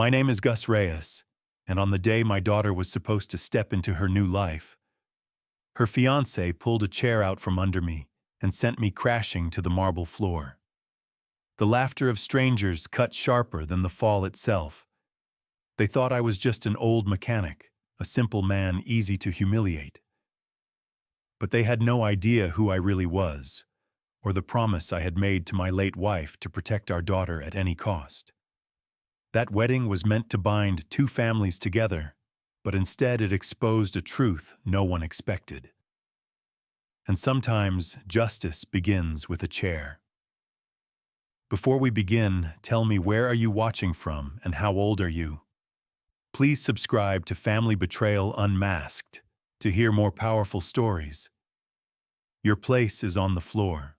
My name is Gus Reyes, and on the day my daughter was supposed to step into her new life, her fiancé pulled a chair out from under me and sent me crashing to the marble floor. The laughter of strangers cut sharper than the fall itself. They thought I was just an old mechanic, a simple man easy to humiliate. But they had no idea who I really was, or the promise I had made to my late wife to protect our daughter at any cost. That wedding was meant to bind two families together, but instead it exposed a truth no one expected. And sometimes justice begins with a chair. Before we begin, tell me, where are you watching from and how old are you? Please subscribe to Family Betrayal Unmasked to hear more powerful stories. Your place is on the floor.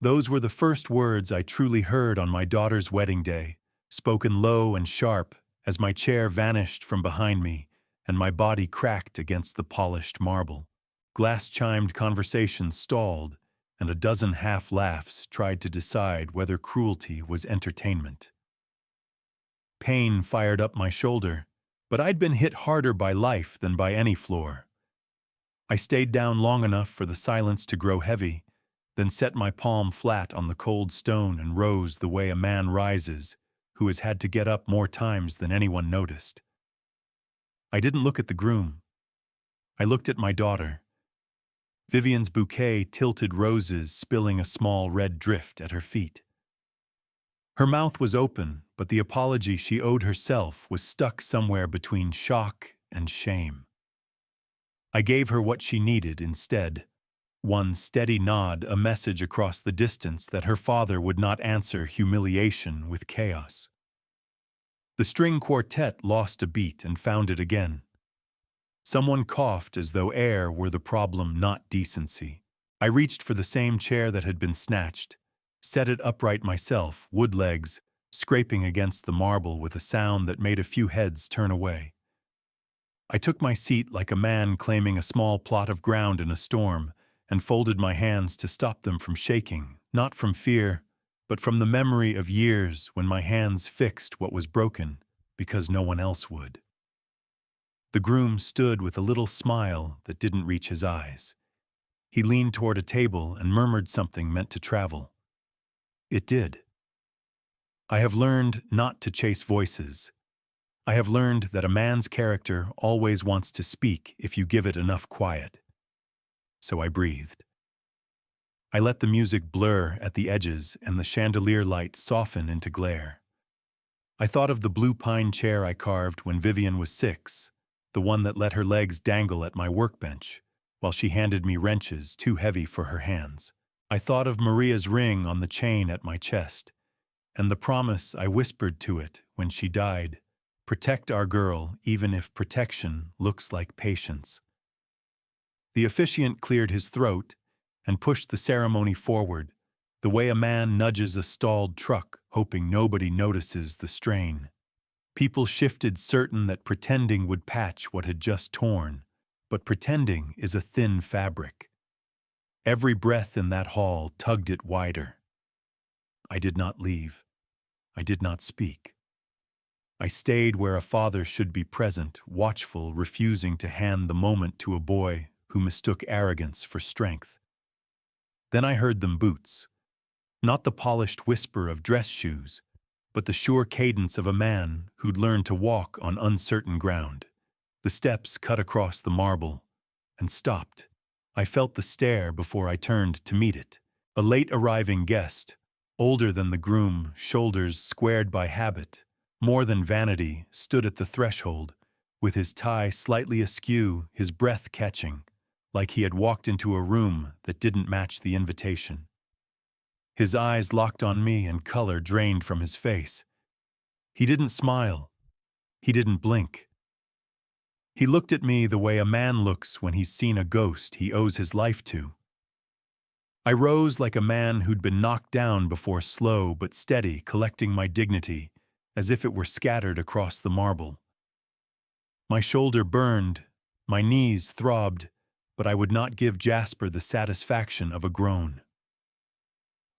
Those were the first words I truly heard on my daughter's wedding day, spoken low and sharp as my chair vanished from behind me and my body cracked against the polished marble. Glass-chimed conversations stalled, and a dozen half-laughs tried to decide whether cruelty was entertainment. Pain fired up my shoulder, but I'd been hit harder by life than by any floor. I stayed down long enough for the silence to grow heavy, then set my palm flat on the cold stone and rose the way a man rises who has had to get up more times than anyone noticed. I didn't look at the groom. I looked at my daughter. Vivian's bouquet tilted roses spilling a small red drift at her feet. Her mouth was open, but the apology she owed herself was stuck somewhere between shock and shame. I gave her what she needed instead. One steady nod, a message across the distance that her father would not answer humiliation with chaos. The string quartet lost a beat and found it again. Someone coughed as though air were the problem, not decency. I reached for the same chair that had been snatched, set it upright myself, wood legs scraping against the marble with a sound that made a few heads turn away. I took my seat like a man claiming a small plot of ground in a storm, and folded my hands to stop them from shaking, not from fear, but from the memory of years when my hands fixed what was broken because no one else would. The groom stood with a little smile that didn't reach his eyes. He leaned toward a table and murmured something meant to travel. It did. I have learned not to chase voices. I have learned that a man's character always wants to speak if you give it enough quiet. So I breathed. I let the music blur at the edges and the chandelier light soften into glare. I thought of the blue pine chair I carved when Vivian was 6, the one that let her legs dangle at my workbench, while she handed me wrenches too heavy for her hands. I thought of Maria's ring on the chain at my chest, and the promise I whispered to it when she died, protect our girl even if protection looks like patience. The officiant cleared his throat and pushed the ceremony forward, the way a man nudges a stalled truck, hoping nobody notices the strain. People shifted, certain that pretending would patch what had just torn, but pretending is a thin fabric. Every breath in that hall tugged it wider. I did not leave. I did not speak. I stayed where a father should be present, watchful, refusing to hand the moment to a boy who mistook arrogance for strength. Then I heard them boots. Not the polished whisper of dress shoes, but the sure cadence of a man who'd learned to walk on uncertain ground. The steps cut across the marble and stopped. I felt the stare before I turned to meet it. A late-arriving guest, older than the groom, shoulders squared by habit, more than vanity, stood at the threshold, with his tie slightly askew, his breath catching, like he had walked into a room that didn't match the invitation. His eyes locked on me and color drained from his face. He didn't smile. He didn't blink. He looked at me the way a man looks when he's seen a ghost he owes his life to. I rose like a man who'd been knocked down before, slow but steady, collecting my dignity, as if it were scattered across the marble. My shoulder burned, my knees throbbed, but I would not give Jasper the satisfaction of a groan.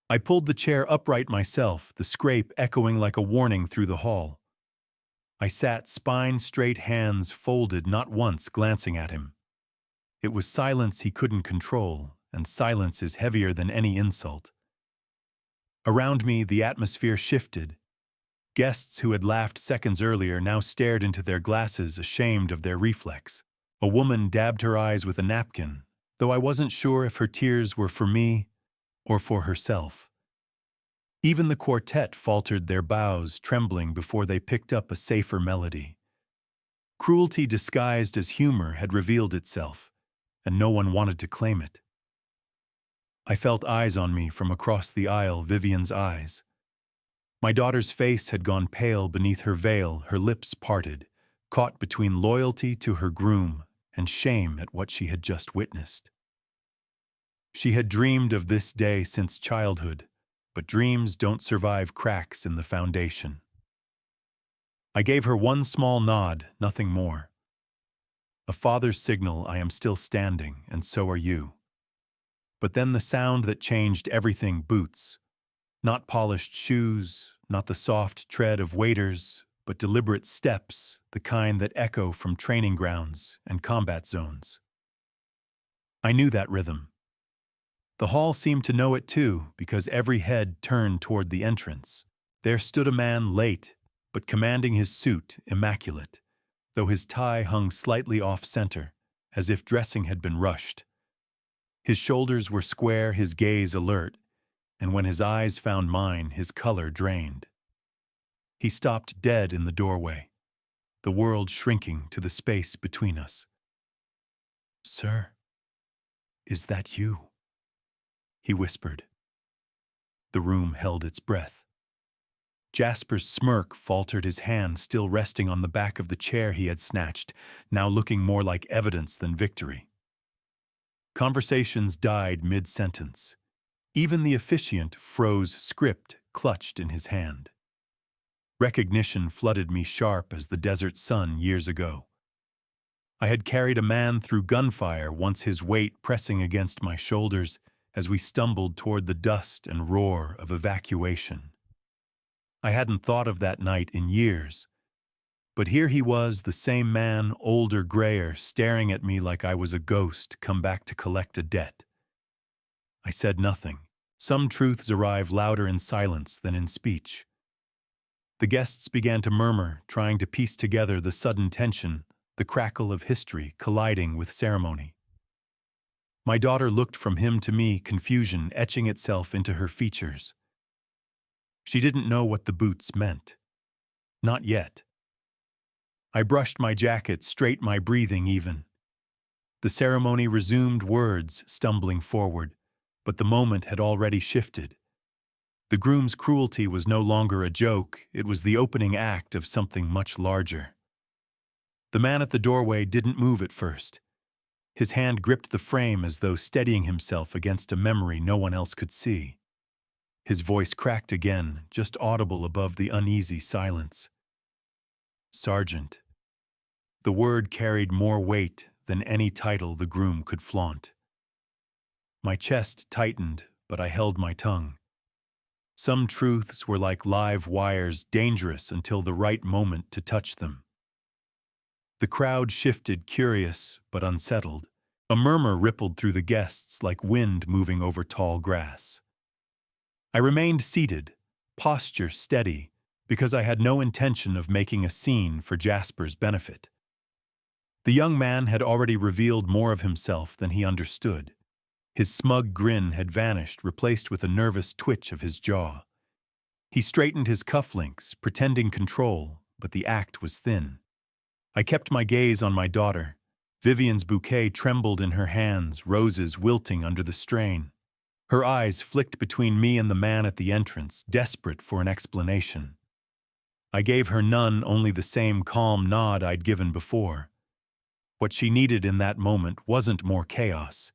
I pulled the chair upright myself, the scrape echoing like a warning through the hall. I sat spine straight, hands folded, not once glancing at him. It was silence he couldn't control, and silence is heavier than any insult. Around me, the atmosphere shifted. Guests who had laughed seconds earlier now stared into their glasses, ashamed of their reflex. A woman dabbed her eyes with a napkin, though I wasn't sure if her tears were for me or for herself. Even the quartet faltered their bows, trembling before they picked up a safer melody. Cruelty disguised as humor had revealed itself, and no one wanted to claim it. I felt eyes on me from across the aisle, Vivian's eyes. My daughter's face had gone pale beneath her veil, her lips parted, caught between loyalty to her groom and shame at what she had just witnessed. She had dreamed of this day since childhood, but dreams don't survive cracks in the foundation. I gave her one small nod, nothing more. A father's signal I am still standing, and so are you. But then the sound that changed everything, boots. Not polished shoes, not the soft tread of waiters, but deliberate steps, the kind that echo from training grounds and combat zones. I knew that rhythm. The hall seemed to know it too, because every head turned toward the entrance. There stood a man late, but commanding his suit immaculate, though his tie hung slightly off-center, as if dressing had been rushed. His shoulders were square, his gaze alert, and when his eyes found mine, his color drained. He stopped dead in the doorway, the world shrinking to the space between us. "Sir, is that you?" he whispered. The room held its breath. Jasper's smirk faltered, his hand still resting on the back of the chair he had snatched, now looking more like evidence than victory. Conversations died mid-sentence. Even the officiant froze, script clutched in his hand. Recognition flooded me sharp as the desert sun years ago. I had carried a man through gunfire, once his weight pressing against my shoulders as we stumbled toward the dust and roar of evacuation. I hadn't thought of that night in years, but here he was, the same man, older, grayer, staring at me like I was a ghost come back to collect a debt. I said nothing. Some truths arrive louder in silence than in speech. The guests began to murmur, trying to piece together the sudden tension, the crackle of history colliding with ceremony. My daughter looked from him to me, confusion etching itself into her features. She didn't know what the boots meant. Not yet. I brushed my jacket straight, my breathing even. The ceremony resumed, words stumbling forward, but the moment had already shifted. The groom's cruelty was no longer a joke, it was the opening act of something much larger. The man at the doorway didn't move at first. His hand gripped the frame as though steadying himself against a memory no one else could see. His voice cracked again, just audible above the uneasy silence. "Sergeant." The word carried more weight than any title the groom could flaunt. My chest tightened, but I held my tongue. Some truths were like live wires, dangerous until the right moment to touch them. The crowd shifted, curious but unsettled. A murmur rippled through the guests like wind moving over tall grass. I remained seated, posture steady, because I had no intention of making a scene for Jasper's benefit. The young man had already revealed more of himself than he understood. His smug grin had vanished, replaced with a nervous twitch of his jaw. He straightened his cufflinks, pretending control, but the act was thin. I kept my gaze on my daughter. Vivian's bouquet trembled in her hands, roses wilting under the strain. Her eyes flicked between me and the man at the entrance, desperate for an explanation. I gave her none, only the same calm nod I'd given before. What she needed in that moment wasn't more chaos.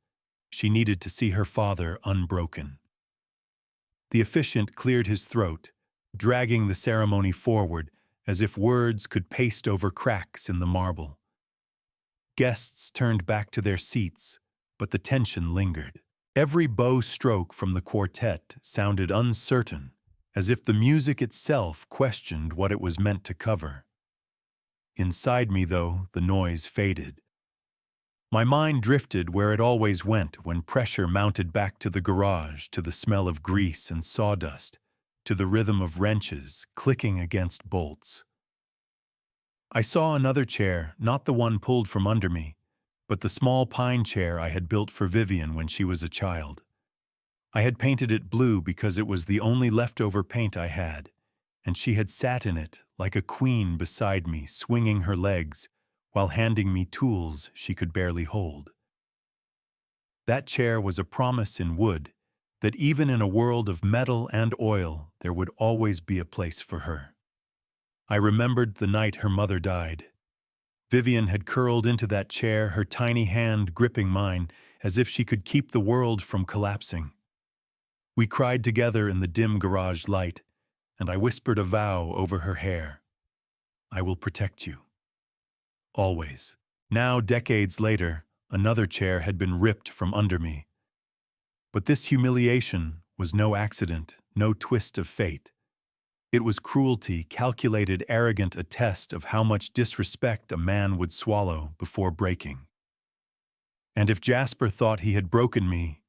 She needed to see her father unbroken. The officiant cleared his throat, dragging the ceremony forward as if words could paste over cracks in the marble. Guests turned back to their seats, but the tension lingered. Every bow stroke from the quartet sounded uncertain, as if the music itself questioned what it was meant to cover. Inside me, though, the noise faded. My mind drifted where it always went when pressure mounted back to the garage, to the smell of grease and sawdust, to the rhythm of wrenches clicking against bolts. I saw another chair, not the one pulled from under me, but the small pine chair I had built for Vivian when she was a child. I had painted it blue because it was the only leftover paint I had, and she had sat in it like a queen beside me, swinging her legs while handing me tools she could barely hold. That chair was a promise in wood that even in a world of metal and oil, there would always be a place for her. I remembered the night her mother died. Vivian had curled into that chair, her tiny hand gripping mine as if she could keep the world from collapsing. We cried together in the dim garage light, and I whispered a vow over her hair. I will protect you. Always. Now, decades later, another chair had been ripped from under me. But this humiliation was no accident, no twist of fate. It was cruelty, calculated, arrogant, a test of how much disrespect a man would swallow before breaking. And if Jasper thought he had broken me,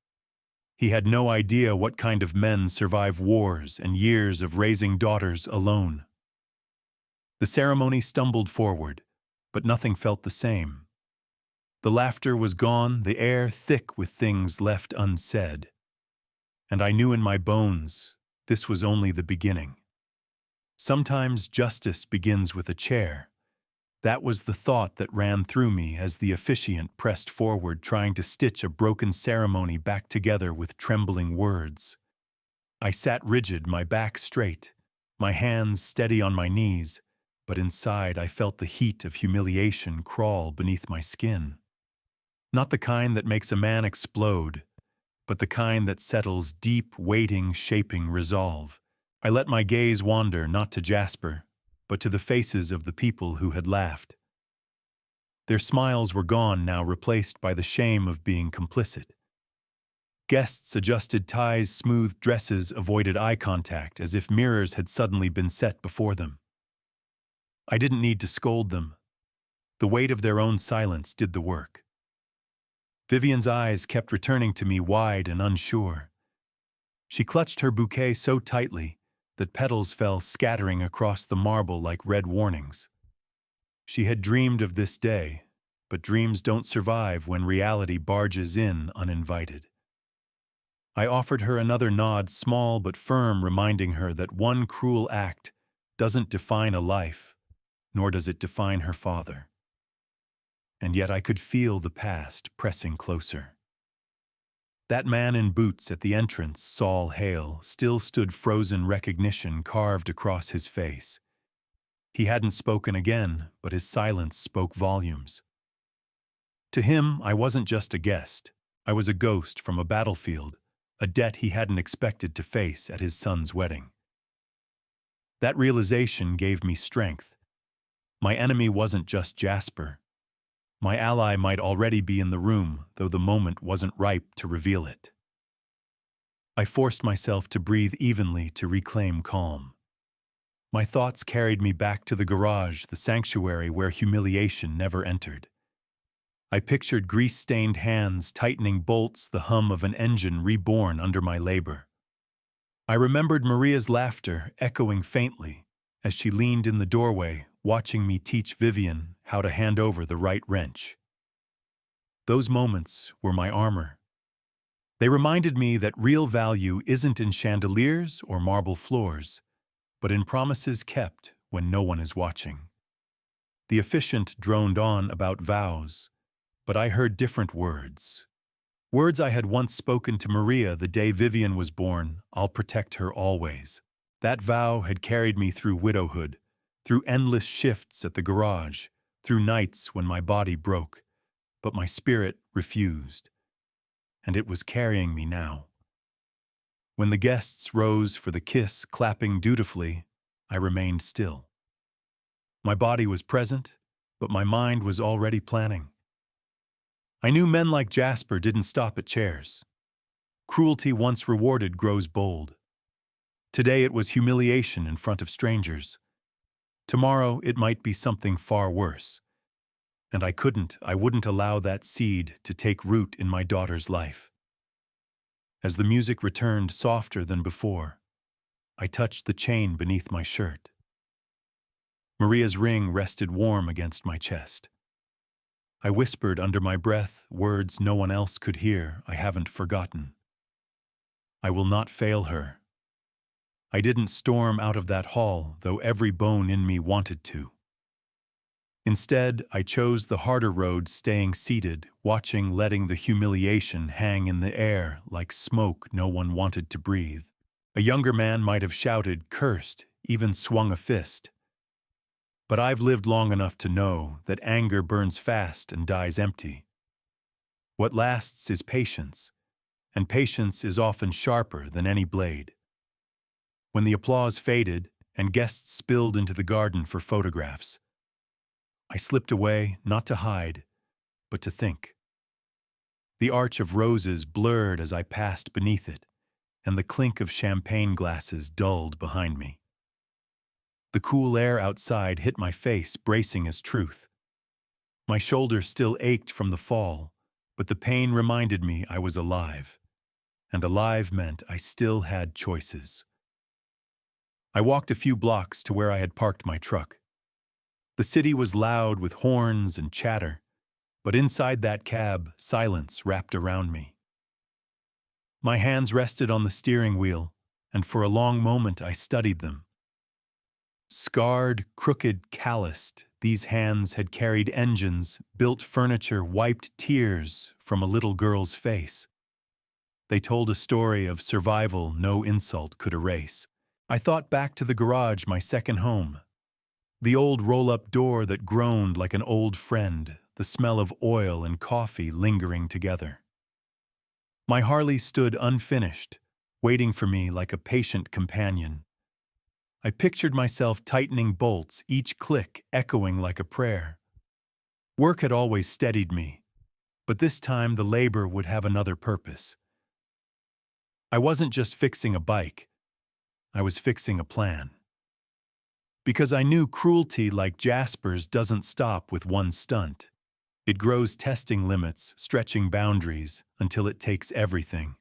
he had no idea what kind of men survive wars and years of raising daughters alone. The ceremony stumbled forward, but nothing felt the same. The laughter was gone, the air thick with things left unsaid. And I knew in my bones this was only the beginning. Sometimes justice begins with a chair. That was the thought that ran through me as the officiant pressed forward, trying to stitch a broken ceremony back together with trembling words. I sat rigid, my back straight, my hands steady on my knees, but inside I felt the heat of humiliation crawl beneath my skin. Not the kind that makes a man explode, but the kind that settles deep, waiting, shaping resolve. I let my gaze wander not to Jasper, but to the faces of the people who had laughed. Their smiles were gone now, replaced by the shame of being complicit. Guests adjusted ties, smoothed dresses, avoided eye contact, as if mirrors had suddenly been set before them. I didn't need to scold them. The weight of their own silence did the work. Vivian's eyes kept returning to me, wide and unsure. She clutched her bouquet so tightly that petals fell scattering across the marble like red warnings. She had dreamed of this day, but dreams don't survive when reality barges in uninvited. I offered her another nod, small but firm, reminding her that one cruel act doesn't define a life, nor does it define her father. And yet I could feel the past pressing closer. That man in boots at the entrance, Saul Hale, still stood, frozen recognition carved across his face. He hadn't spoken again, but his silence spoke volumes. To him, I wasn't just a guest. I was a ghost from a battlefield, a debt he hadn't expected to face at his son's wedding. That realization gave me strength. My enemy wasn't just Jasper. My ally might already be in the room, though the moment wasn't ripe to reveal it. I forced myself to breathe evenly to reclaim calm. My thoughts carried me back to the garage, the sanctuary where humiliation never entered. I pictured grease-stained hands tightening bolts, the hum of an engine reborn under my labor. I remembered Maria's laughter echoing faintly as she leaned in the doorway, watching me teach Vivian how to hand over the right wrench. Those moments were my armor. They reminded me that real value isn't in chandeliers or marble floors, but in promises kept when no one is watching. The officiant droned on about vows, but I heard different words. Words I had once spoken to Maria the day Vivian was born: I'll protect her always. That vow had carried me through widowhood, through endless shifts at the garage, through nights when my body broke, but my spirit refused. And it was carrying me now. When the guests rose for the kiss, clapping dutifully, I remained still. My body was present, but my mind was already planning. I knew men like Jasper didn't stop at chairs. Cruelty once rewarded grows bold. Today it was humiliation in front of strangers. Tomorrow it might be something far worse. And I wouldn't allow that seed to take root in my daughter's life. As the music returned softer than before, I touched the chain beneath my shirt. Maria's ring rested warm against my chest. I whispered under my breath words no one else could hear. I haven't forgotten. I will not fail her. I didn't storm out of that hall, though every bone in me wanted to. Instead, I chose the harder road, staying seated, watching, letting the humiliation hang in the air like smoke no one wanted to breathe. A younger man might have shouted, cursed, even swung a fist. But I've lived long enough to know that anger burns fast and dies empty. What lasts is patience, and patience is often sharper than any blade. When the applause faded and guests spilled into the garden for photographs, I slipped away, not to hide, but to think. The arch of roses blurred as I passed beneath it, and the clink of champagne glasses dulled behind me. The cool air outside hit my face, bracing as truth. My shoulder still ached from the fall, but the pain reminded me I was alive, and alive meant I still had choices. I walked a few blocks to where I had parked my truck. The city was loud with horns and chatter, but inside that cab, silence wrapped around me. My hands rested on the steering wheel, and for a long moment I studied them. Scarred, crooked, calloused, these hands had carried engines, built furniture, wiped tears from a little girl's face. They told a story of survival no insult could erase. I thought back to the garage, my second home. The old roll-up door that groaned like an old friend, the smell of oil and coffee lingering together. My Harley stood unfinished, waiting for me like a patient companion. I pictured myself tightening bolts, each click echoing like a prayer. Work had always steadied me, but this time the labor would have another purpose. I wasn't just fixing a bike, I was fixing a plan. Because I knew cruelty like Jasper's doesn't stop with one stunt. It grows, testing limits, stretching boundaries, until it takes everything.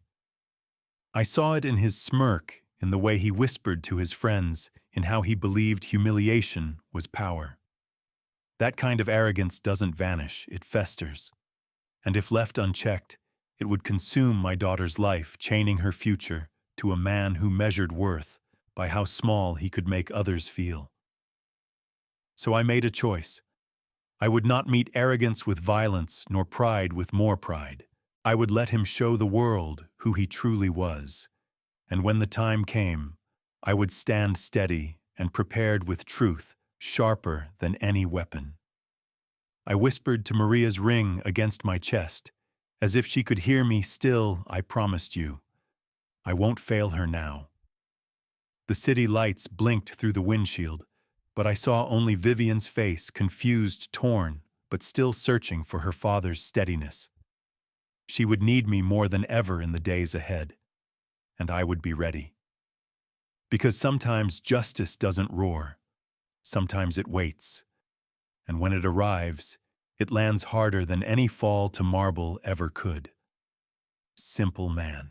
I saw it in his smirk, in the way he whispered to his friends, in how he believed humiliation was power. That kind of arrogance doesn't vanish, it festers. And if left unchecked, it would consume my daughter's life, chaining her future to a man who measured worth by how small he could make others feel. So I made a choice. I would not meet arrogance with violence, nor pride with more pride. I would let him show the world who he truly was. And when the time came, I would stand steady and prepared with truth, sharper than any weapon. I whispered to Maria's ring against my chest, as if she could hear me still. I promised you, I won't fail her now. The city lights blinked through the windshield, but I saw only Vivian's face, confused, torn, but still searching for her father's steadiness. She would need me more than ever in the days ahead, and I would be ready. Because sometimes justice doesn't roar, sometimes it waits, and when it arrives, it lands harder than any fall to marble ever could. Simple man.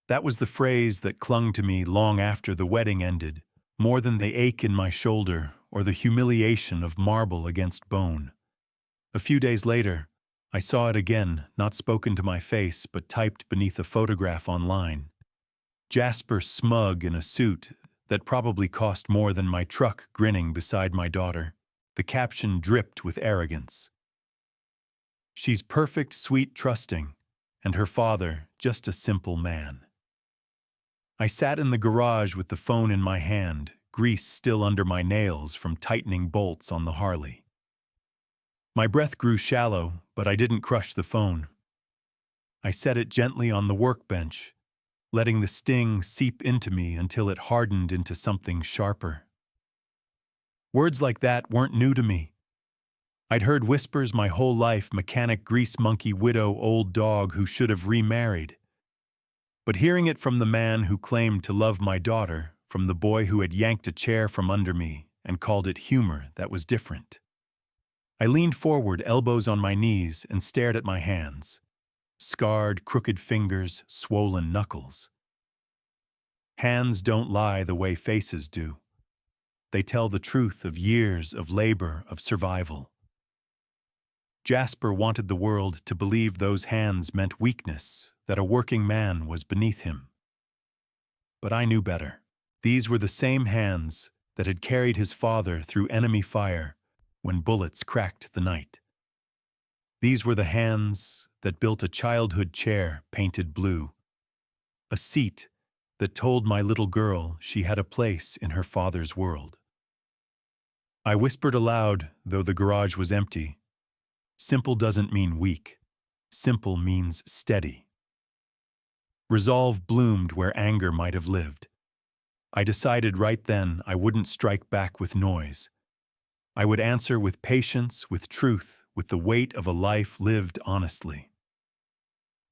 That was the phrase that clung to me long after the wedding ended, more than the ache in my shoulder or the humiliation of marble against bone. A few days later, I saw it again, not spoken to my face, but typed beneath a photograph online. Jasper smug in a suit that probably cost more than my truck, grinning beside my daughter. The caption dripped with arrogance. She's perfect, sweet, trusting, and her father just a simple man. I sat in the garage with the phone in my hand, grease still under my nails from tightening bolts on the Harley. My breath grew shallow, but I didn't crush the phone. I set it gently on the workbench, letting the sting seep into me until it hardened into something sharper. Words like that weren't new to me. I'd heard whispers my whole life: mechanic, grease monkey, widow, old dog who should have remarried. But hearing it from the man who claimed to love my daughter, from the boy who had yanked a chair from under me and called it humor that was different. I leaned forward, elbows on my knees, and stared at my hands. Scarred, crooked fingers, swollen knuckles. Hands don't lie the way faces do. They tell the truth of years of labor, of survival. Jasper wanted the world to believe those hands meant weakness, that a working man was beneath him. But I knew better. These were the same hands that had carried his father through enemy fire when bullets cracked the night. These were the hands that built a childhood chair painted blue, a seat that told my little girl she had a place in her father's world. I whispered aloud, though the garage was empty, "Simple doesn't mean weak. Simple means steady." Resolve bloomed where anger might have lived. I decided right then I wouldn't strike back with noise. I would answer with patience, with truth, with the weight of a life lived honestly.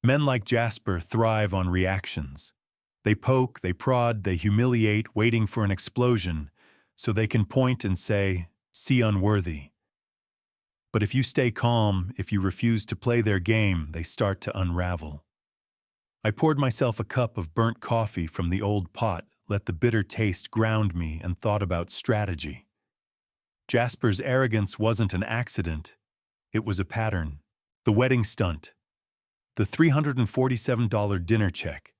Men like Jasper thrive on reactions. They poke, they prod, they humiliate, waiting for an explosion, so they can point and say, "See unworthy." But if you stay calm, if you refuse to play their game, they start to unravel. I poured myself a cup of burnt coffee from the old pot, let the bitter taste ground me, and thought about strategy. Jasper's arrogance wasn't an accident. It was a pattern. The wedding stunt. The $347 dinner check.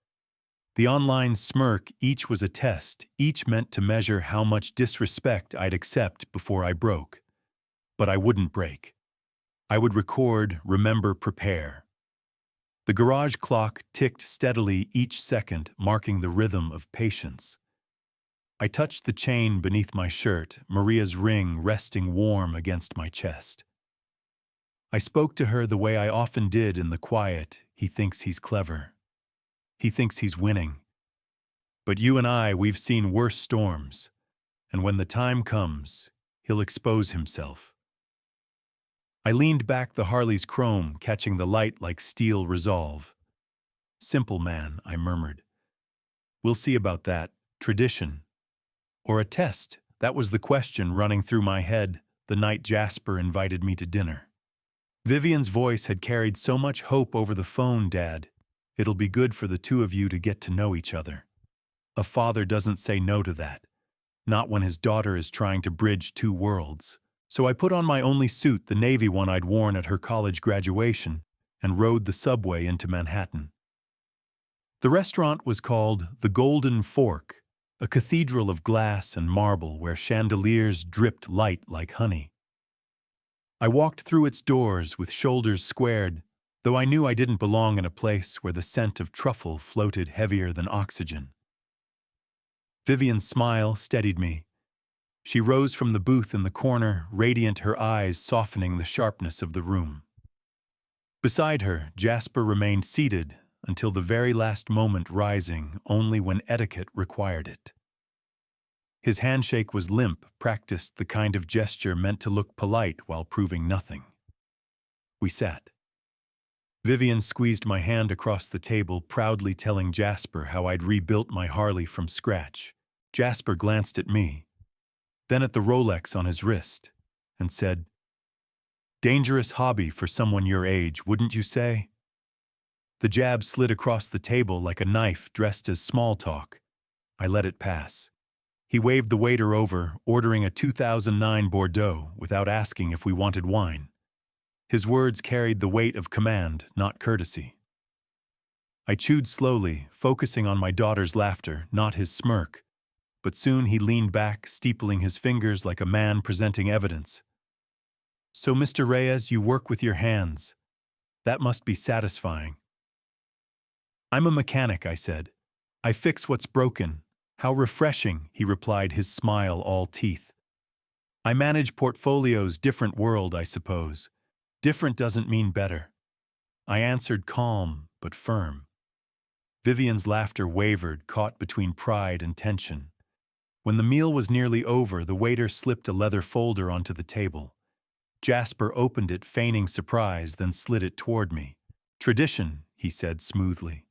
The online smirk, each was a test, each meant to measure how much disrespect I'd accept before I broke. But I wouldn't break. I would record, remember, prepare. The garage clock ticked steadily each second, marking the rhythm of patience. I touched the chain beneath my shirt, Maria's ring resting warm against my chest. I spoke to her the way I often did in the quiet. He thinks he's clever. He thinks he's winning. But you and I, we've seen worse storms, and when the time comes, he'll expose himself. I leaned back the Harley's chrome, catching the light like steel resolve. "Simple man," I murmured. "We'll see about that. Tradition. Or a test?" That was the question running through my head the night Jasper invited me to dinner. Vivian's voice had carried so much hope over the phone. "Dad, it'll be good for the two of you to get to know each other. A father doesn't say no to that, not when his daughter is trying to bridge two worlds." So I put on my only suit, the navy one I'd worn at her college graduation, and rode the subway into Manhattan. The restaurant was called The Golden Fork, a cathedral of glass and marble where chandeliers dripped light like honey. I walked through its doors with shoulders squared, though I knew I didn't belong in a place where the scent of truffle floated heavier than oxygen. Vivian's smile steadied me. She rose from the booth in the corner, radiant, her eyes softening the sharpness of the room. Beside her, Jasper remained seated until the very last moment, rising only when etiquette required it. His handshake was limp, practiced, the kind of gesture meant to look polite while proving nothing. We sat. Vivian squeezed my hand across the table, proudly telling Jasper how I'd rebuilt my Harley from scratch. Jasper glanced at me, then at the Rolex on his wrist, and said, "Dangerous hobby for someone your age, wouldn't you say?" The jab slid across the table like a knife dressed as small talk. I let it pass. He waved the waiter over, ordering a 2009 Bordeaux without asking if we wanted wine. His words carried the weight of command, not courtesy. I chewed slowly, focusing on my daughter's laughter, not his smirk. But soon he leaned back, steepling his fingers like a man presenting evidence. "So, Mr. Reyes, you work with your hands. That must be satisfying." "I'm a mechanic," I said. "I fix what's broken." "How refreshing," he replied, his smile all teeth. "I manage portfolios, different world, I suppose. Different doesn't mean better." I answered, calm but firm. Vivian's laughter wavered, caught between pride and tension. When the meal was nearly over, the waiter slipped a leather folder onto the table. Jasper opened it, feigning surprise, then slid it toward me. "Tradition," he said smoothly.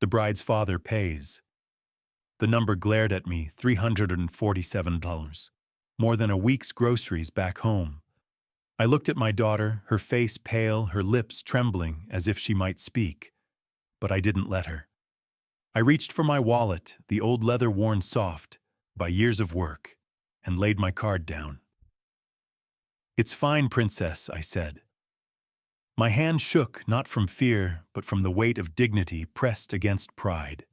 "The bride's father pays." The number glared at me, $347. more than a week's groceries back home. I looked at my daughter, her face pale, her lips trembling as if she might speak, but I didn't let her. I reached for my wallet, the old leather worn soft by years of work, and laid my card down. "It's fine, Princess," I said. My hand shook not from fear, but from the weight of dignity pressed against pride.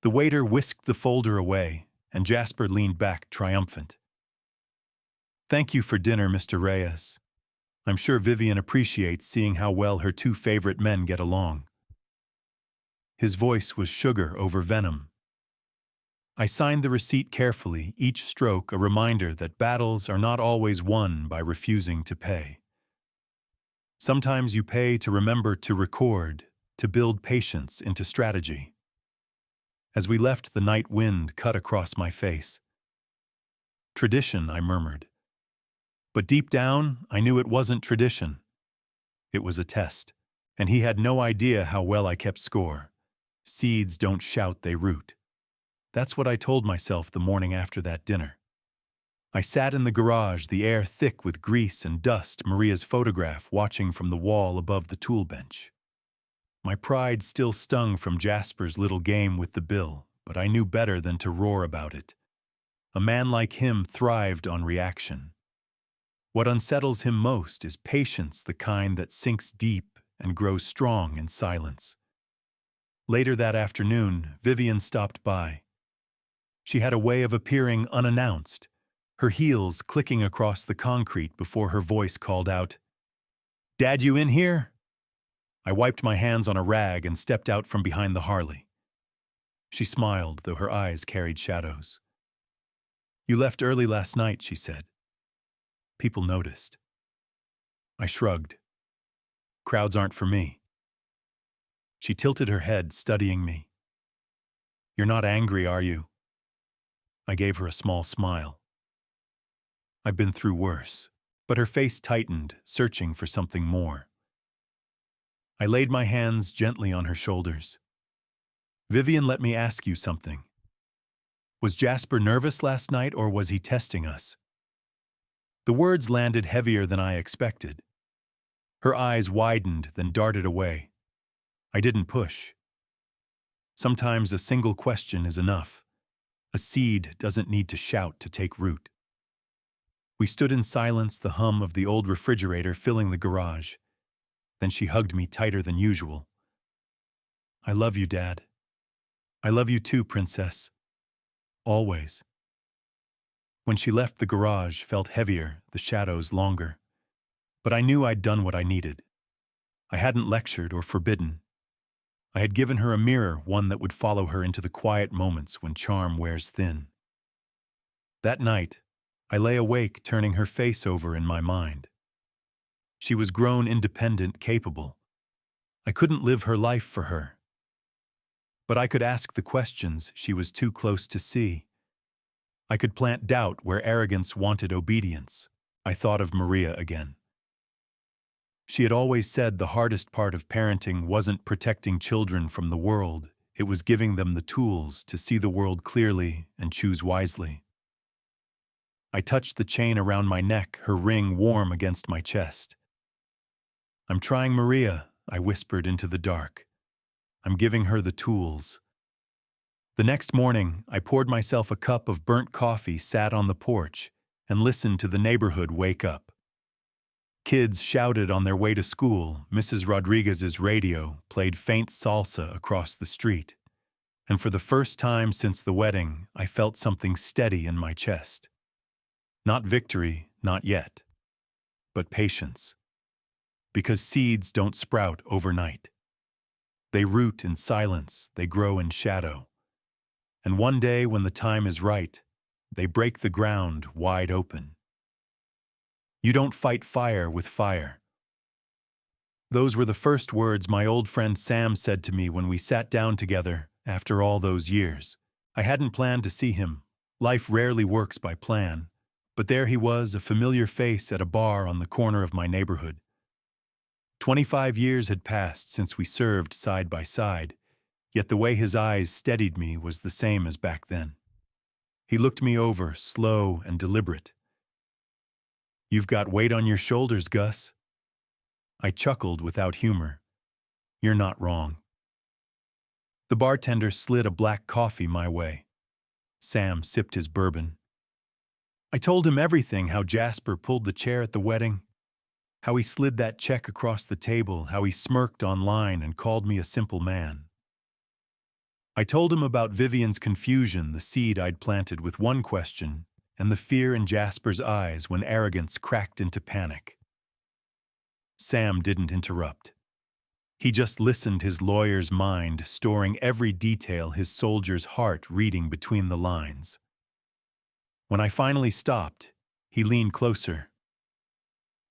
The waiter whisked the folder away, and Jasper leaned back triumphant. "Thank you for dinner, Mr. Reyes. I'm sure Vivian appreciates seeing how well her two favorite men get along." His voice was sugar over venom. I signed the receipt carefully, each stroke a reminder that battles are not always won by refusing to pay. Sometimes you pay to remember to record, to build patience into strategy. As we left, the night wind cut across my face. "Tradition," I murmured. But deep down, I knew it wasn't tradition. It was a test, and he had no idea how well I kept score. Seeds don't shout, they root. That's what I told myself the morning after that dinner. I sat in the garage, the air thick with grease and dust, Maria's photograph watching from the wall above the tool bench. My pride still stung from Jasper's little game with the bill, but I knew better than to roar about it. A man like him thrived on reaction. What unsettles him most is patience, the kind that sinks deep and grows strong in silence. Later that afternoon, Vivian stopped by. She had a way of appearing unannounced, her heels clicking across the concrete before her voice called out, "Dad, you in here?" I wiped my hands on a rag and stepped out from behind the Harley. She smiled, though her eyes carried shadows. "You left early last night," she said. People noticed. I shrugged. Crowds aren't for me. She tilted her head, studying me. "You're not angry, are you?" I gave her a small smile. "I've been through worse," but her face tightened, searching for something more. I laid my hands gently on her shoulders. "Vivian, let me ask you something. Was Jasper nervous last night, or was he testing us?" The words landed heavier than I expected. Her eyes widened, then darted away. I didn't push. Sometimes a single question is enough. A seed doesn't need to shout to take root. We stood in silence, the hum of the old refrigerator filling the garage. Then she hugged me tighter than usual. "I love you, Dad. I love you too, Princess. Always." When she left, the garage felt heavier, the shadows longer. But I knew I'd done what I needed. I hadn't lectured or forbidden. I had given her a mirror, one that would follow her into the quiet moments when charm wears thin. That night, I lay awake, turning her face over in my mind. She was grown, independent, capable. I couldn't live her life for her. But I could ask the questions she was too close to see. I could plant doubt where arrogance wanted obedience. I thought of Maria again. She had always said the hardest part of parenting wasn't protecting children from the world, it was giving them the tools to see the world clearly and choose wisely. I touched the chain around my neck, her ring warm against my chest. "I'm trying Maria," I whispered into the dark. "I'm giving her the tools." The next morning, I poured myself a cup of burnt coffee, sat on the porch, and listened to the neighborhood wake up. Kids shouted on their way to school. Mrs. Rodriguez's radio played faint salsa across the street. And for the first time since the wedding, I felt something steady in my chest. Not victory, not yet, but patience. Because seeds don't sprout overnight. They root in silence, they grow in shadow. And one day, when the time is right, they break the ground wide open. You don't fight fire with fire. Those were the first words my old friend Sam said to me when we sat down together after all those years. I hadn't planned to see him. Life rarely works by plan. But there he was, a familiar face at a bar on the corner of my neighborhood. 25 years had passed since we served side by side, yet the way his eyes steadied me was the same as back then. He looked me over, slow and deliberate. "You've got weight on your shoulders, Gus." I chuckled without humor. "You're not wrong." The bartender slid a black coffee my way. Sam sipped his bourbon. I told him everything, how Jasper pulled the chair at the wedding, how he slid that check across the table, how he smirked online and called me a simple man. I told him about Vivian's confusion, the seed I'd planted with one question, and the fear in Jasper's eyes when arrogance cracked into panic. Sam didn't interrupt. He just listened, his lawyer's mind storing every detail, his soldier's heart reading between the lines. When I finally stopped, he leaned closer.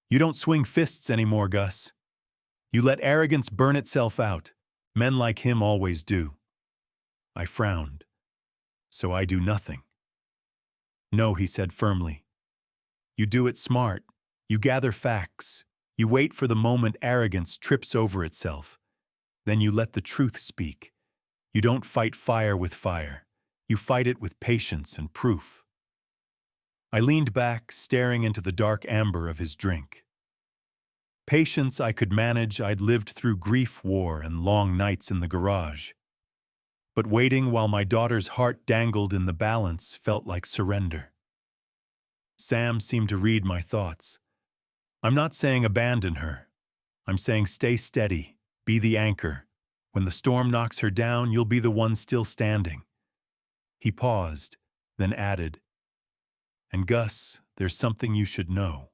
"You don't swing fists anymore, Gus. You let arrogance burn itself out. Men like him always do." I frowned. "So I do nothing." "No," he said firmly. "You do it smart. You gather facts. You wait for the moment arrogance trips over itself. Then you let the truth speak. You don't fight fire with fire. You fight it with patience and proof." I leaned back, staring into the dark amber of his drink. Patience I could manage. I'd lived through grief, war, and long nights in the garage. But waiting while my daughter's heart dangled in the balance felt like surrender. Sam seemed to read my thoughts. "I'm not saying abandon her. I'm saying stay steady, be the anchor. When the storm knocks her down, you'll be the one still standing." He paused, then added, "And Gus, there's something you should know.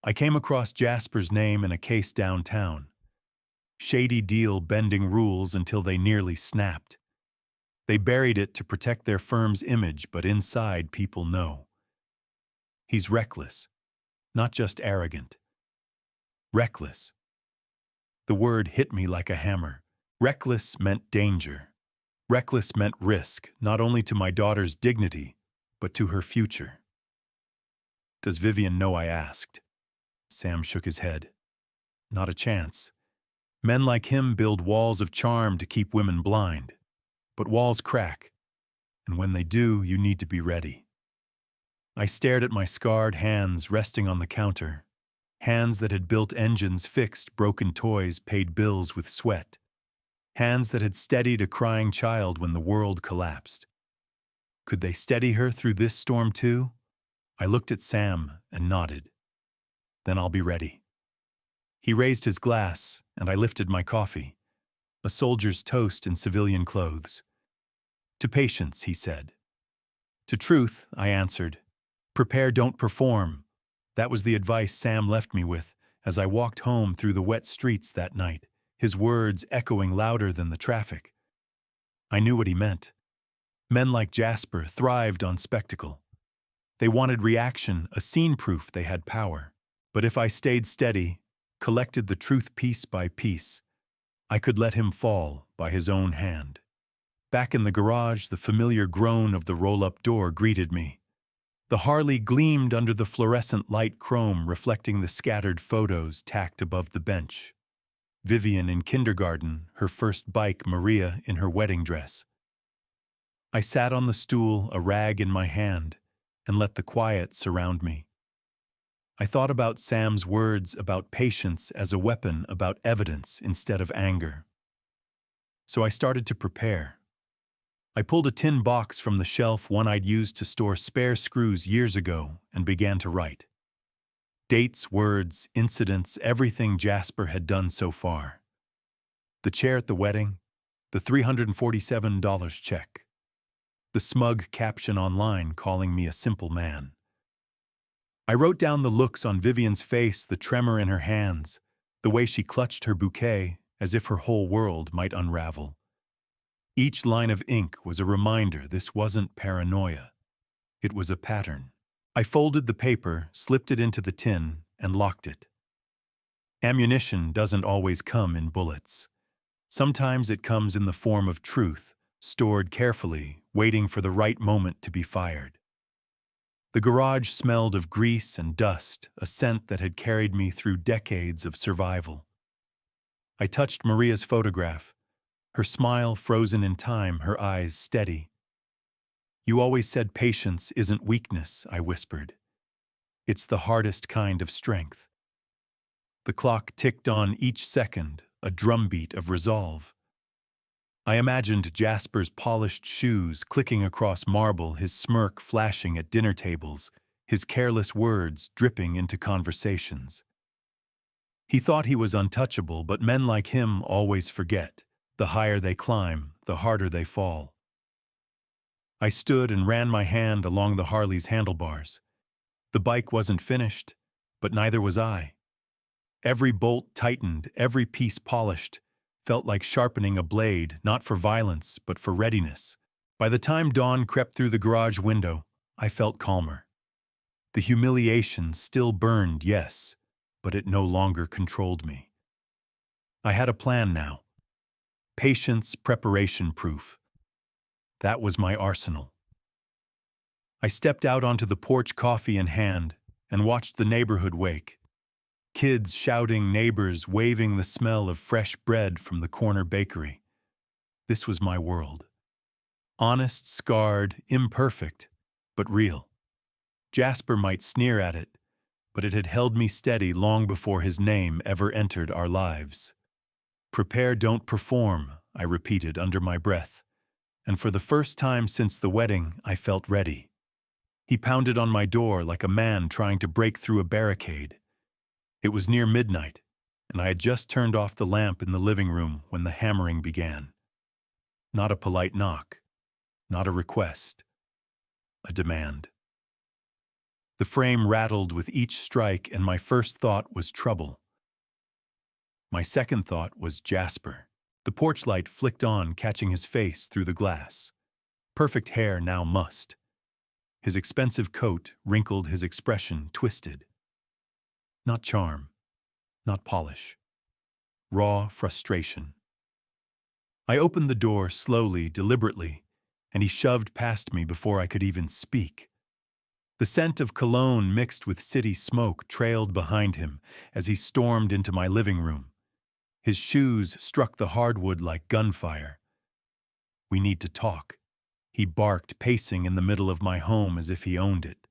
I came across Jasper's name in a case downtown. Shady deal bending rules until they nearly snapped. They buried it to protect their firm's image, but inside people know. He's reckless, not just arrogant. Reckless." The word hit me like a hammer. Reckless meant danger. Reckless meant risk, not only to my daughter's dignity, but to her future. "Does Vivian know?" I asked. Sam shook his head. "Not a chance. Men like him build walls of charm to keep women blind. But walls crack, and when they do, you need to be ready." I stared at my scarred hands resting on the counter. Hands that had built engines, fixed broken toys, paid bills with sweat. Hands that had steadied a crying child when the world collapsed. Could they steady her through this storm too? I looked at Sam and nodded. "Then I'll be ready." He raised his glass, and I lifted my coffee. A soldier's toast in civilian clothes. "To patience," he said. "To truth," I answered. "Prepare, don't perform." That was the advice Sam left me with as I walked home through the wet streets that night, his words echoing louder than the traffic. I knew what he meant. Men like Jasper thrived on spectacle. They wanted reaction, a scene proof they had power. But if I stayed steady, collected the truth piece by piece, I could let him fall by his own hand. Back in the garage, the familiar groan of the roll-up door greeted me. The Harley gleamed under the fluorescent light chrome reflecting the scattered photos tacked above the bench. Vivian in kindergarten, her first bike, Maria in her wedding dress. I sat on the stool, a rag in my hand, and let the quiet surround me. I thought about Sam's words about patience as a weapon, about evidence instead of anger. So I started to prepare. I pulled a tin box from the shelf, one I'd used to store spare screws years ago, and began to write. Dates, words, incidents, everything Jasper had done so far. The chair at the wedding, the $347 check. The smug caption online calling me a simple man. I wrote down the looks on Vivian's face, the tremor in her hands, the way she clutched her bouquet as if her whole world might unravel. Each line of ink was a reminder this wasn't paranoia. It was a pattern. I folded the paper, slipped it into the tin, and locked it. Ammunition doesn't always come in bullets. Sometimes it comes in the form of truth, stored carefully, waiting for the right moment to be fired. The garage smelled of grease and dust, a scent that had carried me through decades of survival. I touched Maria's photograph, her smile frozen in time, her eyes steady. You always said patience isn't weakness, I whispered. It's the hardest kind of strength. The clock ticked on each second, a drumbeat of resolve. I imagined Jasper's polished shoes clicking across marble, his smirk flashing at dinner tables, his careless words dripping into conversations. He thought he was untouchable, but men like him always forget. The higher they climb, the harder they fall. I stood and ran my hand along the Harley's handlebars. The bike wasn't finished, but neither was I. Every bolt tightened, every piece polished, felt like sharpening a blade, not for violence, but for readiness. By the time dawn crept through the garage window, I felt calmer. The humiliation still burned, yes, but it no longer controlled me. I had a plan now. Patience, preparation, proof. That was my arsenal. I stepped out onto the porch, coffee in hand, and watched the neighborhood wake. Kids shouting, neighbors waving, the smell of fresh bread from the corner bakery. This was my world. Honest, scarred, imperfect, but real. Jasper might sneer at it, but it had held me steady long before his name ever entered our lives. Prepare, don't perform, I repeated under my breath, and for the first time since the wedding, I felt ready. He pounded on my door like a man trying to break through a barricade. It was near midnight, and I had just turned off the lamp in the living room when the hammering began. Not a polite knock, not a request, a demand. The frame rattled with each strike, and my first thought was trouble. My second thought was Jasper. The porch light flicked on, catching his face through the glass. Perfect hair now mussed. His expensive coat wrinkled, his expression twisted. Not charm, not polish. Raw frustration. I opened the door slowly, deliberately, and he shoved past me before I could even speak. The scent of cologne mixed with city smoke trailed behind him as he stormed into my living room. His shoes struck the hardwood like gunfire. We need to talk, he barked, pacing in the middle of my home as if he owned it.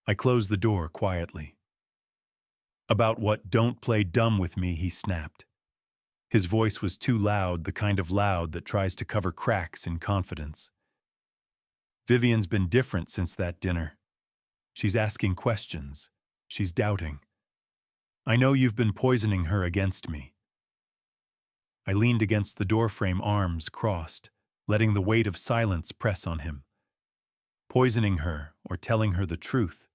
I closed the door quietly. About what? Don't play dumb with me, he snapped. His voice was too loud, the kind of loud that tries to cover cracks in confidence. Vivian's been different since that dinner. She's asking questions. She's doubting. I know you've been poisoning her against me. I leaned against the doorframe, arms crossed, letting the weight of silence press on him. Poisoning her or telling her the truth?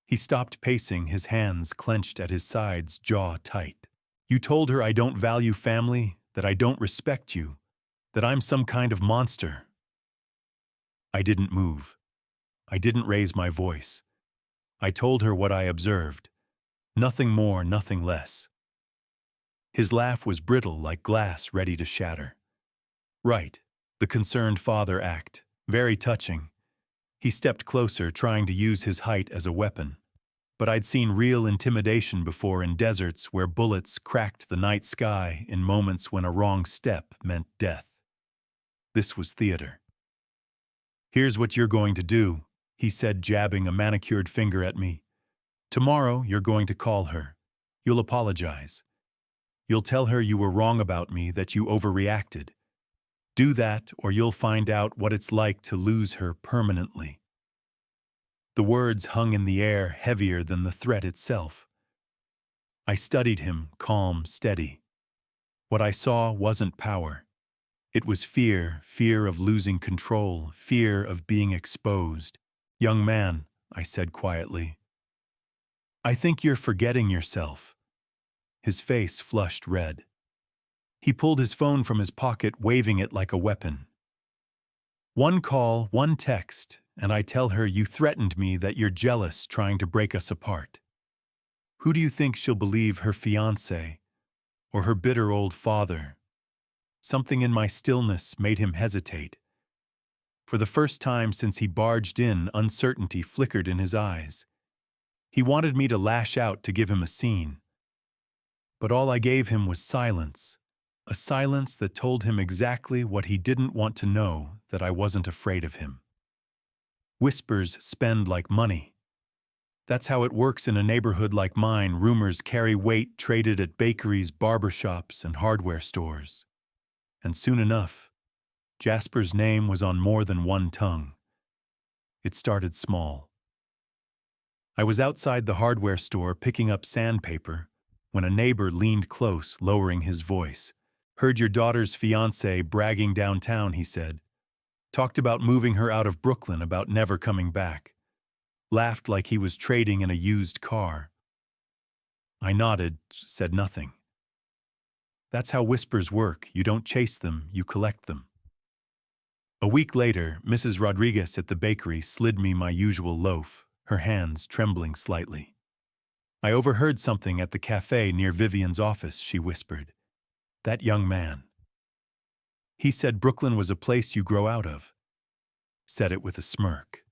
He stopped pacing, his hands clenched at his sides, jaw tight. You told her I don't value family, that I don't respect you, that I'm some kind of monster. I didn't move. I didn't raise my voice. I told her what I observed. Nothing more, nothing less. His laugh was brittle like glass ready to shatter. Right, the concerned father act, very touching. He stepped closer, trying to use his height as a weapon. But I'd seen real intimidation before, in deserts where bullets cracked the night sky, in moments when a wrong step meant death. This was theater. Here's what you're going to do, he said, jabbing a manicured finger at me. Tomorrow, you're going to call her. You'll apologize. You'll tell her you were wrong about me, that you overreacted. Do that, or you'll find out what it's like to lose her permanently. The words hung in the air, heavier than the threat itself. I studied him, calm, steady. What I saw wasn't power. It was fear, fear of losing control, fear of being exposed. Young man, I said quietly, I think you're forgetting yourself. His face flushed red. He pulled his phone from his pocket, waving it like a weapon. One call, one text, and I tell her you threatened me, that you're jealous, trying to break us apart. Who do you think she'll believe, her fiancé or her bitter old father? Something in my stillness made him hesitate. For the first time since he barged in, uncertainty flickered in his eyes. He wanted me to lash out, to give him a scene. But all I gave him was silence. A silence that told him exactly what he didn't want to know, that I wasn't afraid of him. Whispers spend like money. That's how it works in a neighborhood like mine. Rumors carry weight, traded at bakeries, barbershops, and hardware stores. And soon enough, Jasper's name was on more than one tongue. It started small. I was outside the hardware store picking up sandpaper when a neighbor leaned close, lowering his voice. "Heard your daughter's fiancé bragging downtown," he said. "Talked about moving her out of Brooklyn, about never coming back. Laughed like he was trading in a used car." I nodded, said nothing. That's how whispers work. You don't chase them, you collect them. A week later, Mrs. Rodriguez at the bakery slid me my usual loaf, her hands trembling slightly. "I overheard something at the cafe near Vivian's office," she whispered. "That young man. He said Brooklyn was a place you grow out of." Said it with a smirk.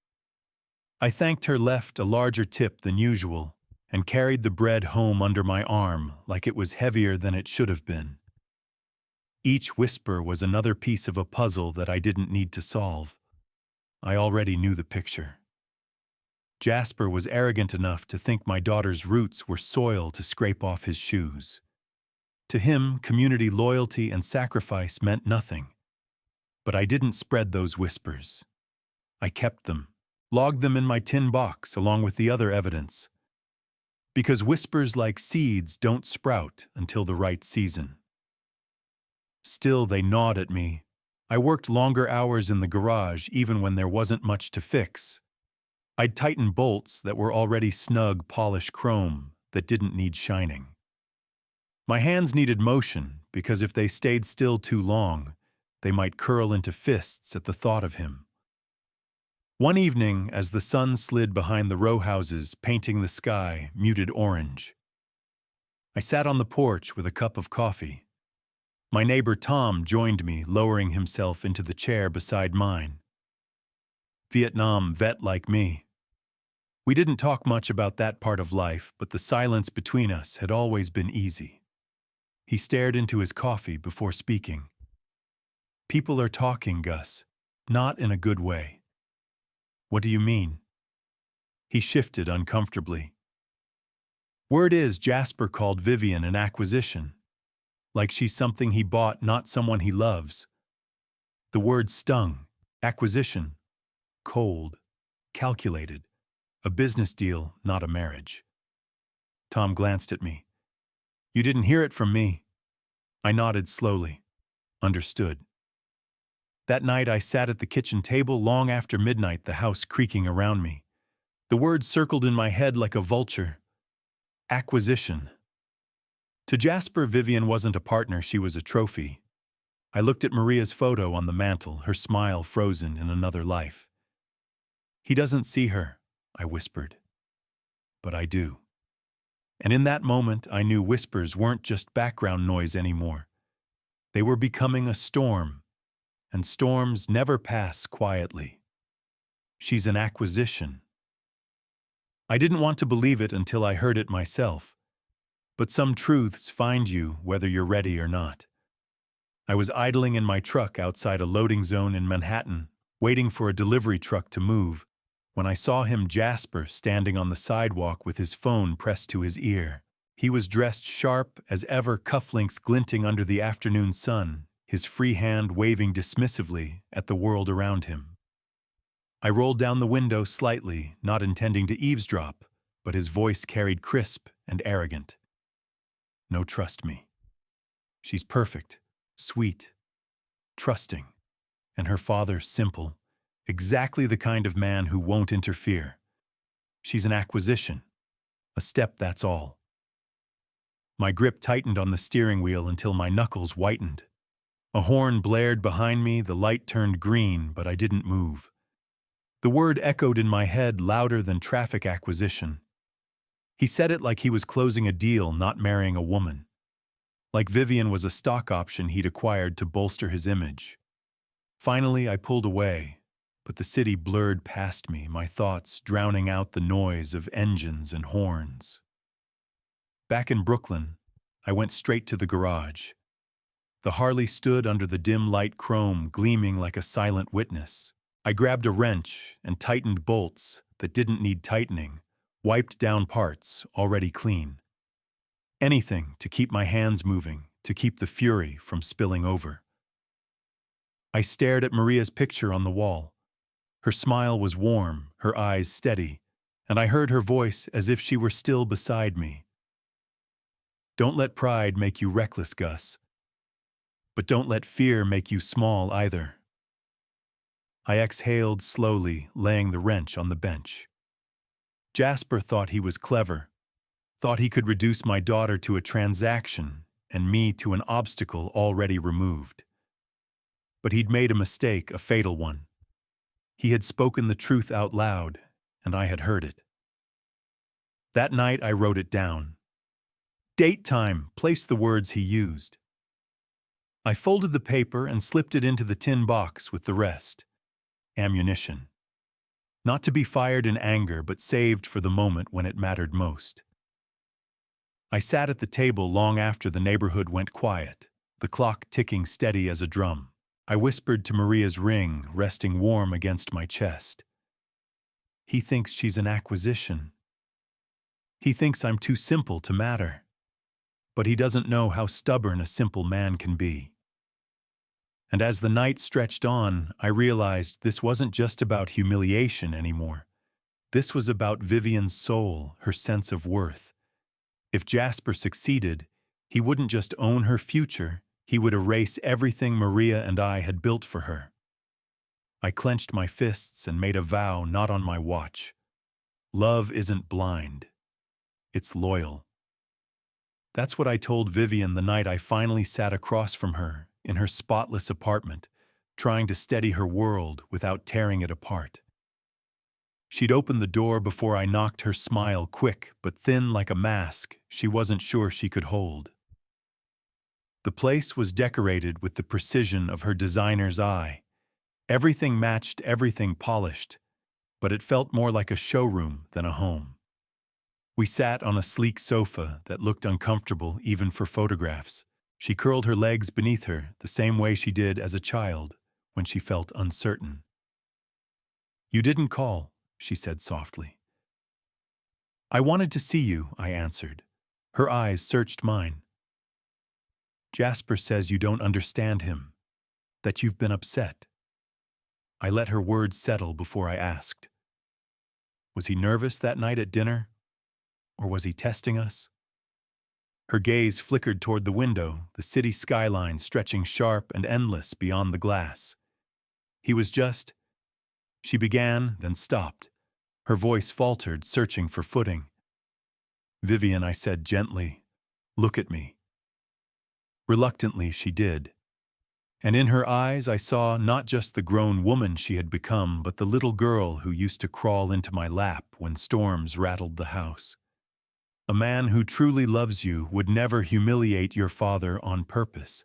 I thanked her, left a larger tip than usual, and carried the bread home under my arm like it was heavier than it should have been. Each whisper was another piece of a puzzle that I didn't need to solve. I already knew the picture. Jasper was arrogant enough to think my daughter's roots were soil to scrape off his shoes. To him, community loyalty and sacrifice meant nothing. But I didn't spread those whispers. I kept them, logged them in my tin box along with the other evidence. Because whispers, like seeds, don't sprout until the right season. Still, they gnawed at me. I worked longer hours in the garage even when there wasn't much to fix. I'd tighten bolts that were already snug, polished chrome that didn't need shining. My hands needed motion because if they stayed still too long, they might curl into fists at the thought of him. One evening, as the sun slid behind the row houses, painting the sky muted orange, I sat on the porch with a cup of coffee. My neighbor Tom joined me, lowering himself into the chair beside mine. Vietnam vet like me. We didn't talk much about that part of life, but the silence between us had always been easy. He stared into his coffee before speaking. "People are talking, Gus. Not in a good way." "What do you mean?" He shifted uncomfortably. "Word is Jasper called Vivian an acquisition. Like she's something he bought, not someone he loves." The word stung. Acquisition. Cold. Calculated. A business deal, not a marriage. Tom glanced at me. "You didn't hear it from me." I nodded slowly. Understood. That night I sat at the kitchen table long after midnight, the house creaking around me. The word circled in my head like a vulture. Acquisition. To Jasper, Vivian wasn't a partner, she was a trophy. I looked at Maria's photo on the mantel, her smile frozen in another life. "He doesn't see her," I whispered. But I do. And in that moment, I knew whispers weren't just background noise anymore. They were becoming a storm, and storms never pass quietly. She's an acquisition. I didn't want to believe it until I heard it myself. But some truths find you whether you're ready or not. I was idling in my truck outside a loading zone in Manhattan, waiting for a delivery truck to move, when I saw him, Jasper, standing on the sidewalk with his phone pressed to his ear. He was dressed sharp as ever, cufflinks glinting under the afternoon sun, his free hand waving dismissively at the world around him. I rolled down the window slightly, not intending to eavesdrop, but his voice carried crisp and arrogant. "No, trust me. She's perfect, sweet, trusting, and her father simple, exactly the kind of man who won't interfere. She's an acquisition, a step, that's all." My grip tightened on the steering wheel until my knuckles whitened. A horn blared behind me, the light turned green, but I didn't move. The word echoed in my head louder than traffic acquisition. He said it like he was closing a deal, not marrying a woman. Like Vivian was a stock option he'd acquired to bolster his image. Finally, I pulled away, but the city blurred past me, my thoughts drowning out the noise of engines and horns. Back in Brooklyn, I went straight to the garage. The Harley stood under the dim light chrome, gleaming like a silent witness. I grabbed a wrench and tightened bolts that didn't need tightening, wiped down parts already clean. Anything to keep my hands moving, to keep the fury from spilling over. I stared at Maria's picture on the wall. Her smile was warm, her eyes steady, and I heard her voice as if she were still beside me. Don't let pride make you reckless, Gus. But don't let fear make you small either. I exhaled slowly, laying the wrench on the bench. Jasper thought he was clever, thought he could reduce my daughter to a transaction and me to an obstacle already removed. But he'd made a mistake, a fatal one. He had spoken the truth out loud, and I had heard it. That night I wrote it down. Date time, placed the words he used. I folded the paper and slipped it into the tin box with the rest. Ammunition. Not to be fired in anger, but saved for the moment when it mattered most. I sat at the table long after the neighborhood went quiet, the clock ticking steady as a drum. I whispered to Maria's ring, resting warm against my chest. He thinks she's an acquisition. He thinks I'm too simple to matter. But he doesn't know how stubborn a simple man can be. And as the night stretched on, I realized this wasn't just about humiliation anymore. This was about Vivian's soul, her sense of worth. If Jasper succeeded, he wouldn't just own her future, he would erase everything Maria and I had built for her. I clenched my fists and made a vow not on my watch. Love isn't blind. It's loyal. That's what I told Vivian the night I finally sat across from her in her spotless apartment, trying to steady her world without tearing it apart. She'd opened the door before I knocked, her smile quick but thin like a mask she wasn't sure she could hold. The place was decorated with the precision of her designer's eye. Everything matched, everything polished, but it felt more like a showroom than a home. We sat on a sleek sofa that looked uncomfortable even for photographs. She curled her legs beneath her the same way she did as a child when she felt uncertain. "You didn't call," she said softly. "I wanted to see you," I answered. Her eyes searched mine. "Jasper says you don't understand him, that you've been upset." I let her words settle before I asked. Was he nervous that night at dinner? Or was he testing us? Her gaze flickered toward the window, the city skyline stretching sharp and endless beyond the glass. He was just... She began, then stopped. Her voice faltered, searching for footing. "Vivian," I said gently, "look at me." Reluctantly, she did. And in her eyes I saw not just the grown woman she had become, but the little girl who used to crawl into my lap when storms rattled the house. A man who truly loves you would never humiliate your father on purpose.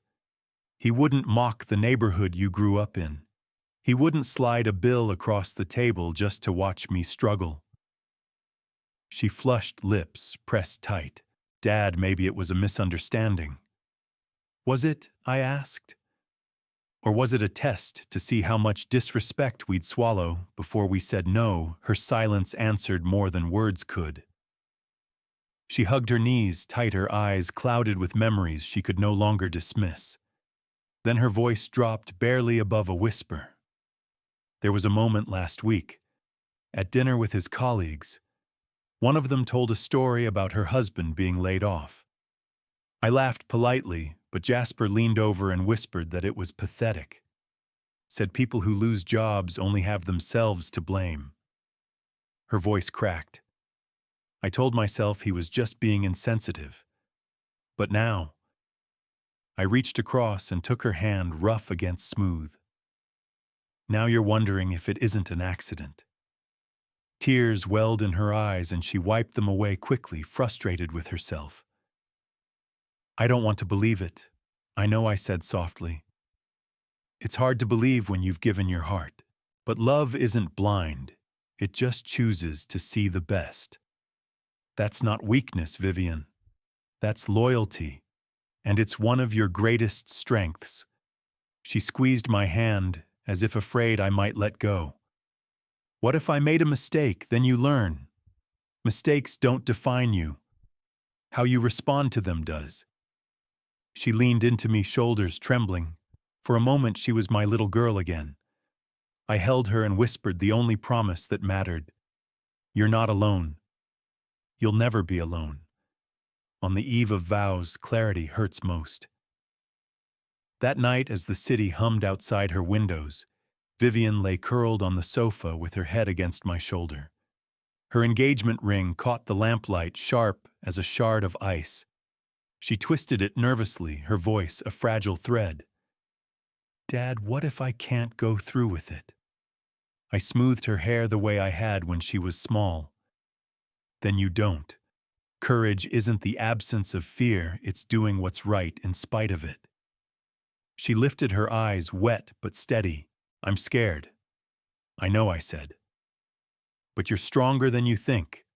He wouldn't mock the neighborhood you grew up in. He wouldn't slide a bill across the table just to watch me struggle. She flushed lips, pressed tight. "Dad, maybe it was a misunderstanding." "Was it?" I asked. Or was it a test to see how much disrespect we'd swallow before we said no? Her silence answered more than words could. She hugged her knees tight, her eyes clouded with memories she could no longer dismiss. Then her voice dropped barely above a whisper. "There was a moment last week, at dinner with his colleagues. One of them told a story about her husband being laid off. I laughed politely, but Jasper leaned over and whispered that it was pathetic. Said people who lose jobs only have themselves to blame." Her voice cracked. I told myself he was just being insensitive. But now, I reached across and took her hand, rough against smooth. "Now you're wondering if it isn't an accident." Tears welled in her eyes and she wiped them away quickly, frustrated with herself. "I don't want to believe it. I know," I said softly. "It's hard to believe when you've given your heart. But love isn't blind. It just chooses to see the best. That's not weakness, Vivian. That's loyalty. and it's one of your greatest strengths." She squeezed my hand, as if afraid I might let go. "What if I made a mistake? Then you learn. Mistakes don't define you. How you respond to them does." She leaned into me, shoulders trembling. For a moment she was my little girl again. I held her and whispered the only promise that mattered. "You're not alone. You'll never be alone." On the eve of vows, clarity hurts most. That night, as the city hummed outside her windows, Vivian lay curled on the sofa with her head against my shoulder. Her engagement ring caught the lamplight, sharp as a shard of ice. She twisted it nervously, her voice a fragile thread. "Dad, what if I can't go through with it?" I smoothed her hair the way I had when she was small. "Then you don't. Courage isn't the absence of fear, it's doing what's right in spite of it." She lifted her eyes, wet but steady. "I'm scared." "I know," I said. "But you're stronger than you think.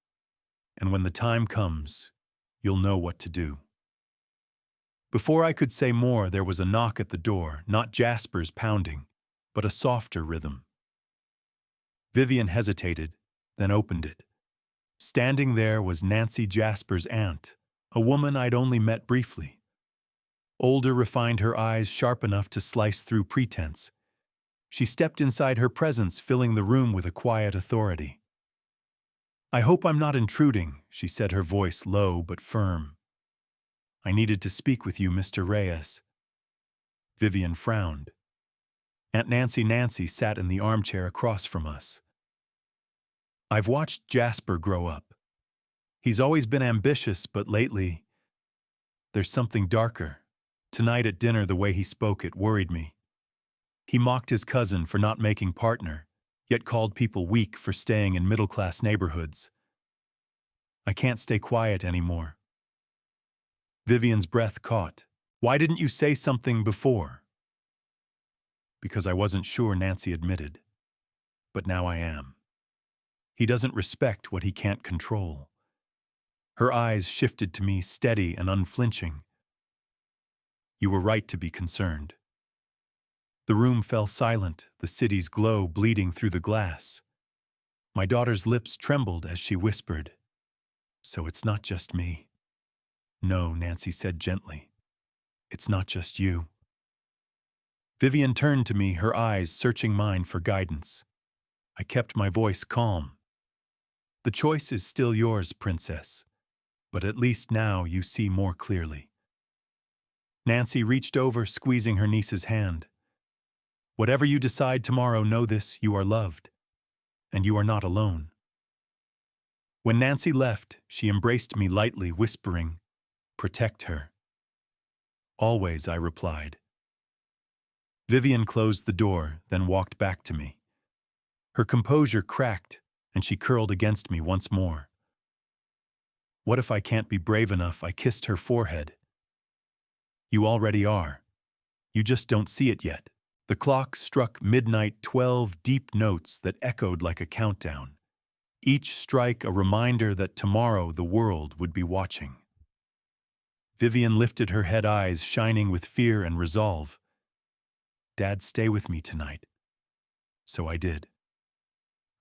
And when the time comes, you'll know what to do." Before I could say more, there was a knock at the door, not Jasper's pounding, but a softer rhythm. Vivian hesitated, then opened it. Standing there was Nancy, Jasper's aunt, a woman I'd only met briefly. Older, refined, her eyes sharp enough to slice through pretense. She stepped inside, her presence filling the room with a quiet authority. "I hope I'm not intruding," she said, her voice low but firm. "I needed to speak with you, Mr. Reyes." Vivian frowned. Aunt Nancy sat in the armchair across from us. "I've watched Jasper grow up. He's always been ambitious, but lately, there's something darker. Tonight at dinner, the way he spoke, it worried me. He mocked his cousin for not making partner, yet called people weak for staying in middle-class neighborhoods. I can't stay quiet anymore." Vivian's breath caught. "Why didn't you say something before?" "Because I wasn't sure," Nancy admitted. "But now I am. He doesn't respect what he can't control." Her eyes shifted to me, steady and unflinching. "You were right to be concerned." The room fell silent, the city's glow bleeding through the glass. My daughter's lips trembled as she whispered, "So it's not just me." "No," Nancy said gently. "It's not just you." Vivian turned to me, her eyes searching mine for guidance. I kept my voice calm. "The choice is still yours, Princess, but at least now you see more clearly." Nancy reached over, squeezing her niece's hand. "Whatever you decide tomorrow, know this: you are loved, and you are not alone." When Nancy left, she embraced me lightly, whispering, "Protect her." "Always," I replied. Vivian closed the door, then walked back to me. Her composure cracked, and she curled against me once more. "What if I can't be brave enough?" I kissed her forehead. "You already are. You just don't see it yet." The clock struck midnight, 12 deep notes that echoed like a countdown. Each strike a reminder that tomorrow the world would be watching. Vivian lifted her head, eyes shining with fear and resolve. "Dad, stay with me tonight." So I did.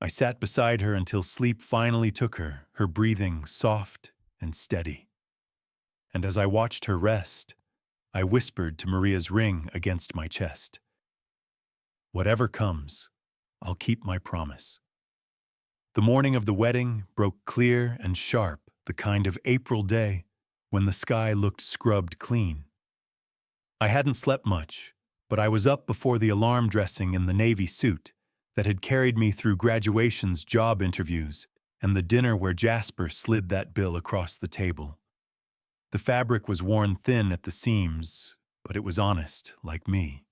I sat beside her until sleep finally took her, her breathing soft and steady. And as I watched her rest, I whispered to Maria's ring against my chest, "Whatever comes, I'll keep my promise." The morning of the wedding broke clear and sharp, the kind of April day when the sky looked scrubbed clean. I hadn't slept much, but I was up before the alarm, dressing in the navy suit that had carried me through graduations, job interviews, and the dinner where Jasper slid that bill across the table. The fabric was worn thin at the seams, but it was honest, like me.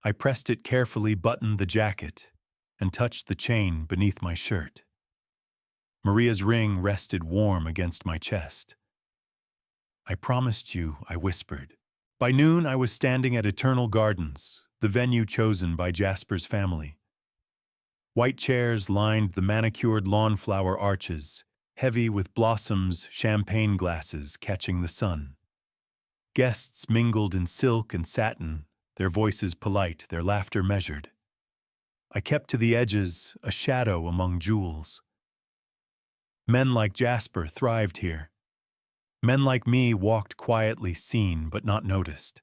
I pressed it carefully, buttoned the jacket, and touched the chain beneath my shirt. Maria's ring rested warm against my chest. "I promised you," I whispered. By noon, I was standing at Eternal Gardens, the venue chosen by Jasper's family. White chairs lined the manicured lawn-flower arches, heavy with blossoms, champagne glasses catching the sun. Guests mingled in silk and satin, their voices polite, their laughter measured. I kept to the edges, a shadow among jewels. Men like Jasper thrived here. Men like me walked quietly, seen but not noticed.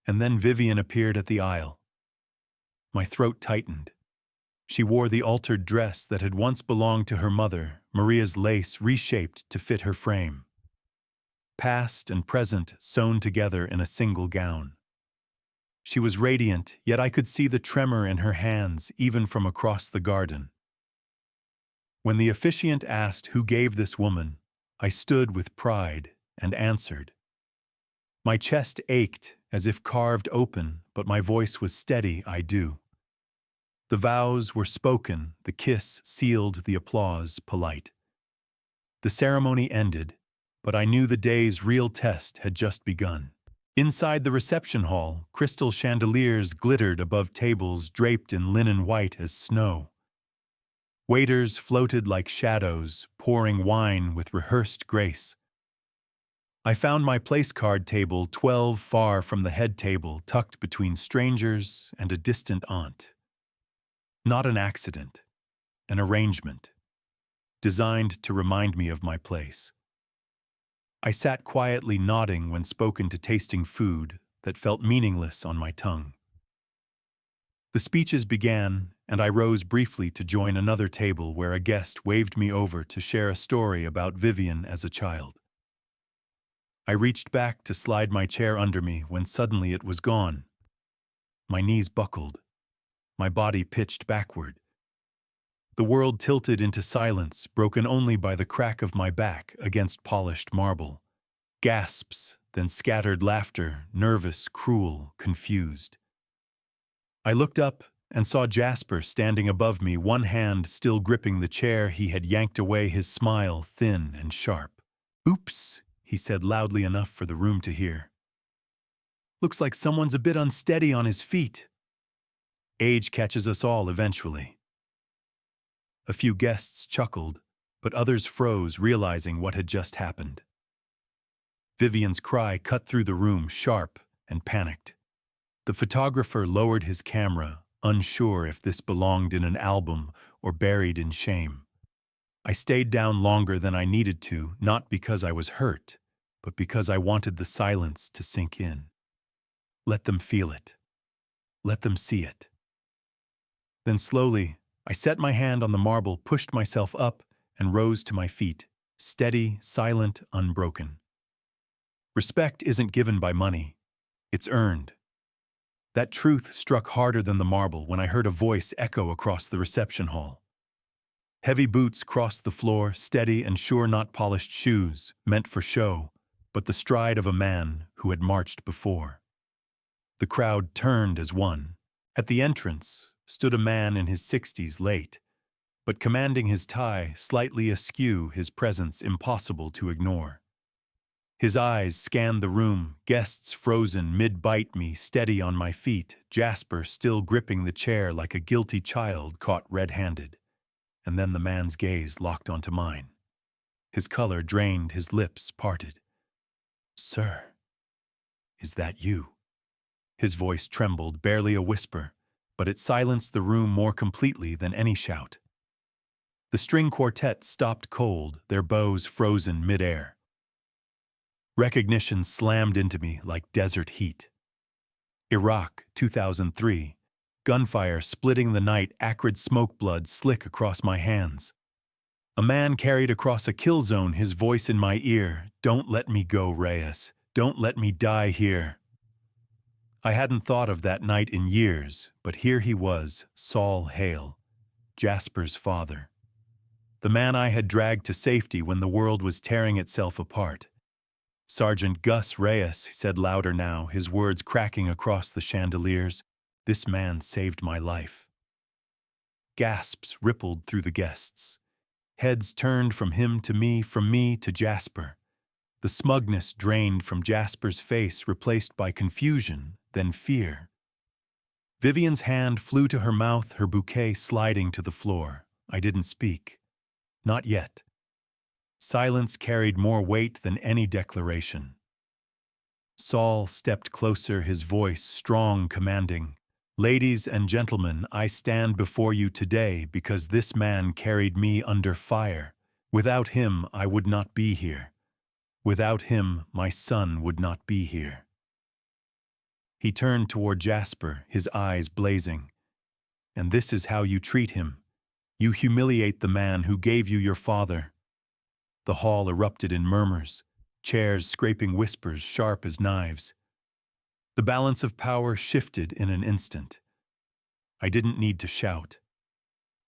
And then Vivian appeared at the aisle. My throat tightened. She wore the altered dress that had once belonged to her mother, Maria's lace reshaped to fit her frame. Past and present sewn together in a single gown. She was radiant, yet I could see the tremor in her hands even from across the garden. When the officiant asked who gave this woman, I stood with pride and answered. My chest ached as if carved open, but my voice was steady, I do. The vows were spoken, the kiss sealed, the applause polite. The ceremony ended, but I knew the day's real test had just begun. Inside the reception hall, crystal chandeliers glittered above tables draped in linen white as snow. Waiters floated like shadows, pouring wine with rehearsed grace. I found my place card table 12 far from the head table, tucked between strangers and a distant aunt. Not an accident, an arrangement, designed to remind me of my place. I sat quietly nodding when spoken to, tasting food that felt meaningless on my tongue. The speeches began, and I rose briefly to join another table where a guest waved me over to share a story about Vivian as a child. I reached back to slide my chair under me when suddenly it was gone. My knees buckled. My body pitched backward. The world tilted into silence, broken only by the crack of my back against polished marble. Gasps, then scattered laughter, nervous, cruel, confused. I looked up and saw Jasper standing above me, one hand still gripping the chair he had yanked away, his smile thin and sharp. "Oops," he said loudly enough for the room to hear. "Looks like someone's a bit unsteady on his feet." Age catches us all eventually. A few guests chuckled, but others froze, realizing what had just happened. Vivian's cry cut through the room, sharp and panicked. The photographer lowered his camera, unsure if this belonged in an album or buried in shame. I stayed down longer than I needed to, not because I was hurt, but because I wanted the silence to sink in. Let them feel it. Let them see it. Then slowly, I set my hand on the marble, pushed myself up, and rose to my feet, steady, silent, unbroken. Respect isn't given by money. It's earned. That truth struck harder than the marble when I heard a voice echo across the reception hall. Heavy boots crossed the floor, steady and sure, not polished shoes, meant for show, but the stride of a man who had marched before. The crowd turned as one. At the entrance stood a man in his 60s, late, but commanding, his tie slightly askew, his presence impossible to ignore. His eyes scanned the room, guests frozen mid-bite, me steady on my feet, Jasper still gripping the chair like a guilty child caught red-handed. And then the man's gaze locked onto mine. His color drained, his lips parted. "Sir, is that you?" His voice trembled, barely a whisper, but it silenced the room more completely than any shout. The string quartet stopped cold, their bows frozen mid-air. Recognition slammed into me like desert heat. Iraq, 2003. Gunfire splitting the night, acrid smoke, blood slick across my hands. A man carried across a kill zone, his voice in my ear. "Don't let me go, Reyes. Don't let me die here." I hadn't thought of that night in years, but here he was, Saul Hale, Jasper's father. The man I had dragged to safety when the world was tearing itself apart. "Sergeant Gus Reyes," he said louder now, his words cracking across the chandeliers. "This man saved my life." Gasps rippled through the guests. Heads turned from him to me, from me to Jasper. The smugness drained from Jasper's face, replaced by confusion, then fear. Vivian's hand flew to her mouth, her bouquet sliding to the floor. I didn't speak. Not yet. Silence carried more weight than any declaration. Saul stepped closer, his voice strong, commanding. "Ladies and gentlemen, I stand before you today because this man carried me under fire. Without him, I would not be here. Without him, my son would not be here." He turned toward Jasper, his eyes blazing. "And this is how you treat him. You humiliate the man who gave you your father." The hall erupted in murmurs, chairs scraping whispers sharp as knives. The balance of power shifted in an instant. I didn't need to shout.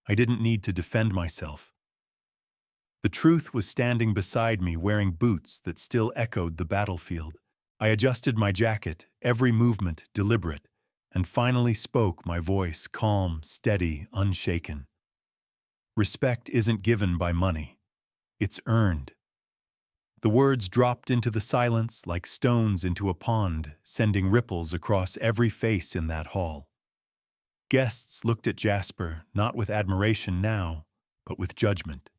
I didn't need to defend myself. The truth was standing beside me, wearing boots that still echoed the battlefield. I adjusted my jacket, every movement deliberate, and finally spoke, my voice calm, steady, unshaken. "Respect isn't given by money. It's earned." The words dropped into the silence like stones into a pond, sending ripples across every face in that hall. Guests looked at Jasper, not with admiration now, but with judgment.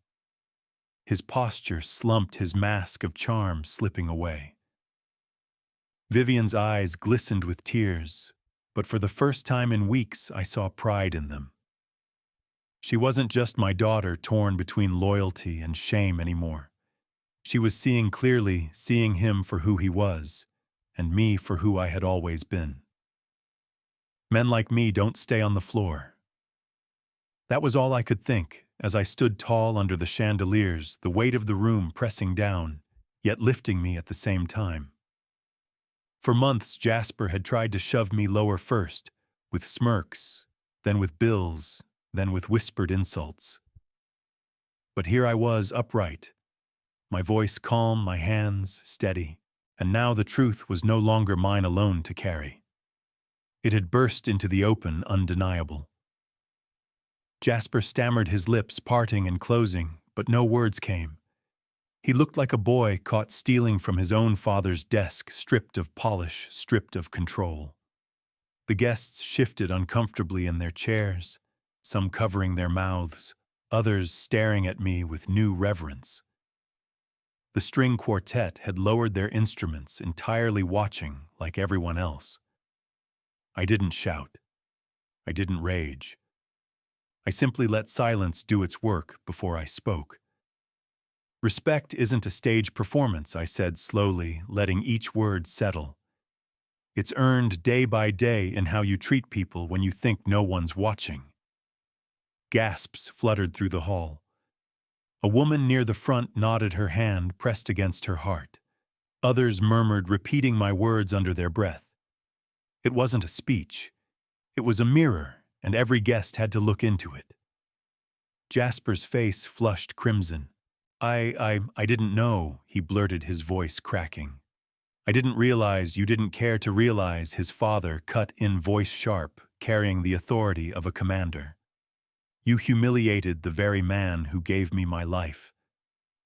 His posture slumped, his mask of charm slipping away. Vivian's eyes glistened with tears, but for the first time in weeks I saw pride in them. She wasn't just my daughter torn between loyalty and shame anymore. She was seeing clearly, seeing him for who he was, and me for who I had always been. Men like me don't stay on the floor. That was all I could think, as I stood tall under the chandeliers, the weight of the room pressing down, yet lifting me at the same time. For months, Jasper had tried to shove me lower first, with smirks, then with bills, then with whispered insults. But here I was, upright, my voice calm, my hands steady, and now the truth was no longer mine alone to carry. It had burst into the open, undeniable. Jasper stammered, his lips parting and closing, but no words came. He looked like a boy caught stealing from his own father's desk, stripped of polish, stripped of control. The guests shifted uncomfortably in their chairs, some covering their mouths, others staring at me with new reverence. The string quartet had lowered their instruments, entirely watching like everyone else. I didn't shout. I didn't rage. I simply let silence do its work before I spoke. "Respect isn't a stage performance," I said slowly, letting each word settle. "It's earned day by day in how you treat people when you think no one's watching." Gasps fluttered through the hall. A woman near the front nodded, her hand pressed against her heart. Others murmured, repeating my words under their breath. It wasn't a speech. It was a mirror, and every guest had to look into it. Jasper's face flushed crimson. I didn't know," he blurted, his voice cracking. "I didn't realize you didn't care to realize," his father cut in, voice sharp, carrying the authority of a commander. "You humiliated the very man who gave me my life.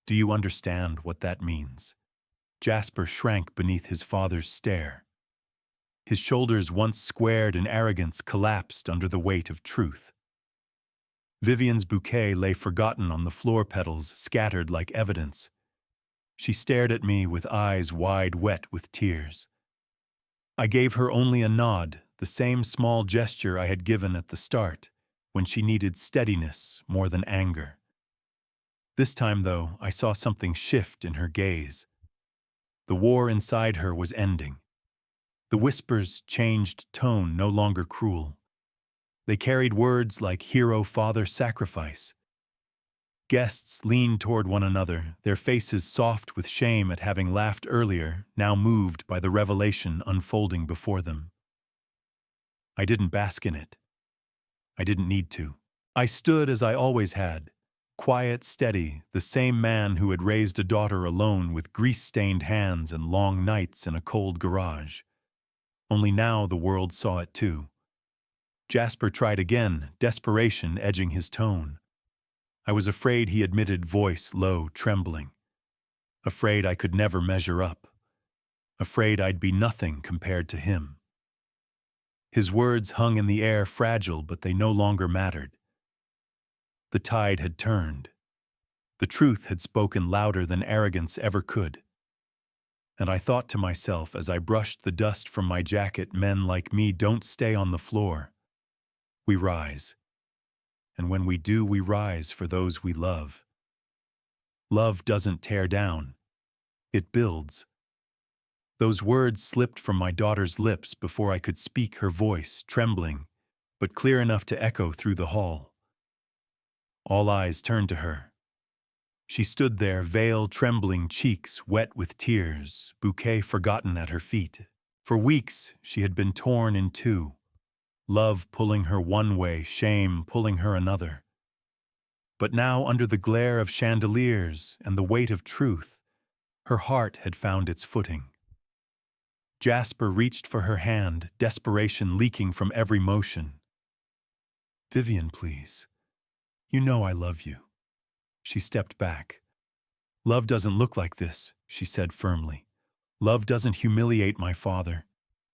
Do you understand what that means?" Jasper shrank beneath his father's stare. His shoulders, once squared in arrogance, collapsed under the weight of truth. Vivian's bouquet lay forgotten on the floor, petals scattered like evidence. She stared at me with eyes wide, wet with tears. I gave her only a nod, the same small gesture I had given at the start, when she needed steadiness more than anger. This time, though, I saw something shift in her gaze. The war inside her was ending. The whispers changed tone, no longer cruel. They carried words like hero, father, sacrifice. Guests leaned toward one another, their faces soft with shame at having laughed earlier, now moved by the revelation unfolding before them. I didn't bask in it. I didn't need to. I stood as I always had, quiet, steady, the same man who had raised a daughter alone with grease-stained hands and long nights in a cold garage. Only now the world saw it too. Jasper tried again, desperation edging his tone. I was afraid, he admitted, voice low, trembling. Afraid I could never measure up. Afraid I'd be nothing compared to him. His words hung in the air, fragile, but they no longer mattered. The tide had turned. The truth had spoken louder than arrogance ever could. And I thought to myself as I brushed the dust from my jacket, men like me don't stay on the floor. We rise. And when we do, we rise for those we love. Love doesn't tear down. It builds. Those words slipped from my daughter's lips before I could speak, her voice trembling, but clear enough to echo through the hall. All eyes turned to her. She stood there, veil trembling, cheeks wet with tears, bouquet forgotten at her feet. For weeks she had been torn in two, love pulling her one way, shame pulling her another. But now, under the glare of chandeliers and the weight of truth, her heart had found its footing. Jasper reached for her hand, desperation leaking from every motion. "Vivian, please. You know I love you." She stepped back. "Love doesn't look like this," she said firmly. "Love doesn't humiliate my father.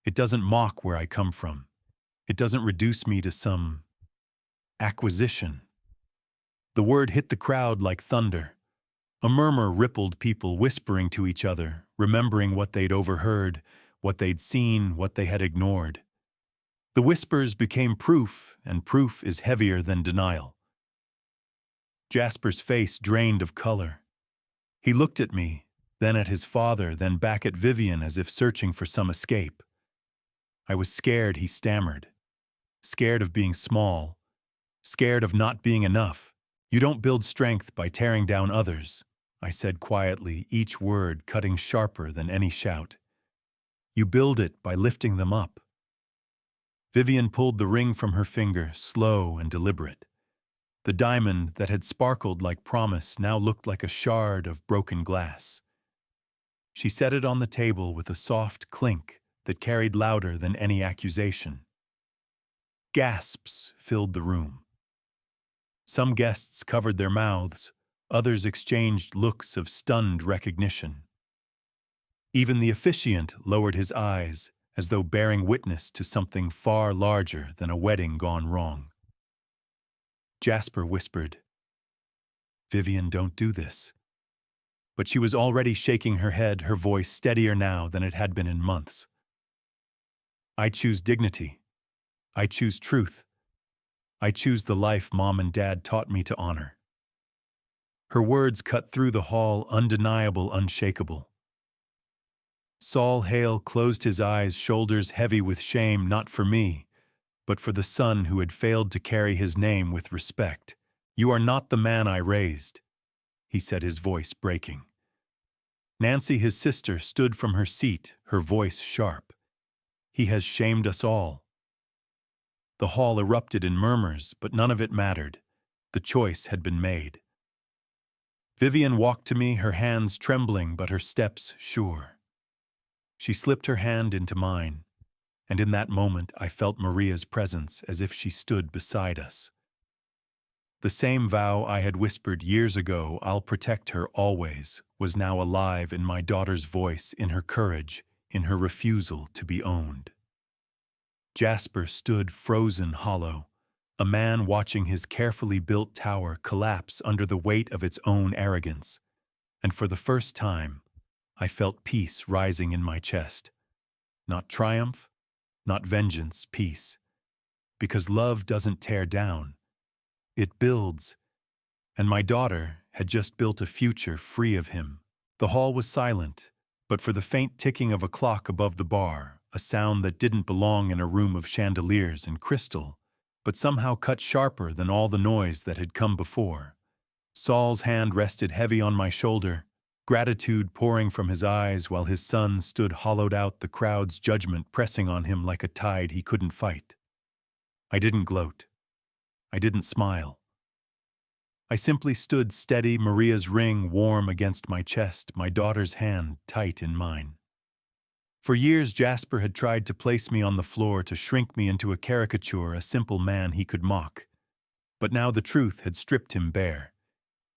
It doesn't mock where I come from. It doesn't reduce me to some acquisition." The word hit the crowd like thunder. A murmur rippled, people whispering to each other, remembering what they'd overheard, what they'd seen, what they had ignored. The whispers became proof, and proof is heavier than denial. Jasper's face drained of color. He looked at me, then at his father, then back at Vivian as if searching for some escape. "I was scared," he stammered. "Scared of being small. Scared of not being enough. You don't build strength by tearing down others," I said quietly, each word cutting sharper than any shout. "You build it by lifting them up." Vivian pulled the ring from her finger, slow and deliberate. The diamond that had sparkled like promise now looked like a shard of broken glass. She set it on the table with a soft clink that carried louder than any accusation. Gasps filled the room. Some guests covered their mouths, others exchanged looks of stunned recognition. Even the officiant lowered his eyes, as though bearing witness to something far larger than a wedding gone wrong. Jasper whispered, "Vivian, don't do this." But she was already shaking her head, her voice steadier now than it had been in months. "I choose dignity. I choose truth. I choose the life Mom and Dad taught me to honor." Her words cut through the hall, undeniable, unshakable. Saul Hale closed his eyes, shoulders heavy with shame, not for me, but for the son who had failed to carry his name with respect. "You are not the man I raised," he said, his voice breaking. Nancy, his sister, stood from her seat, her voice sharp. "He has shamed us all." The hall erupted in murmurs, but none of it mattered. The choice had been made. Vivian walked to me, her hands trembling but her steps sure. She slipped her hand into mine, and in that moment I felt Maria's presence as if she stood beside us. The same vow I had whispered years ago, "I'll protect her always," was now alive in my daughter's voice, in her courage, in her refusal to be owned. Jasper stood frozen hollow, a man watching his carefully built tower collapse under the weight of its own arrogance. And for the first time, I felt peace rising in my chest. Not triumph, not vengeance, peace. Because love doesn't tear down. It builds. And my daughter had just built a future free of him. The hall was silent, but for the faint ticking of a clock above the bar, a sound that didn't belong in a room of chandeliers and crystal, but somehow cut sharper than all the noise that had come before. Saul's hand rested heavy on my shoulder, gratitude pouring from his eyes while his son stood hollowed out, the crowd's judgment pressing on him like a tide he couldn't fight. I didn't gloat. I didn't smile. I simply stood steady, Maria's ring warm against my chest, my daughter's hand tight in mine. For years, Jasper had tried to place me on the floor, to shrink me into a caricature, a simple man he could mock. But now the truth had stripped him bare.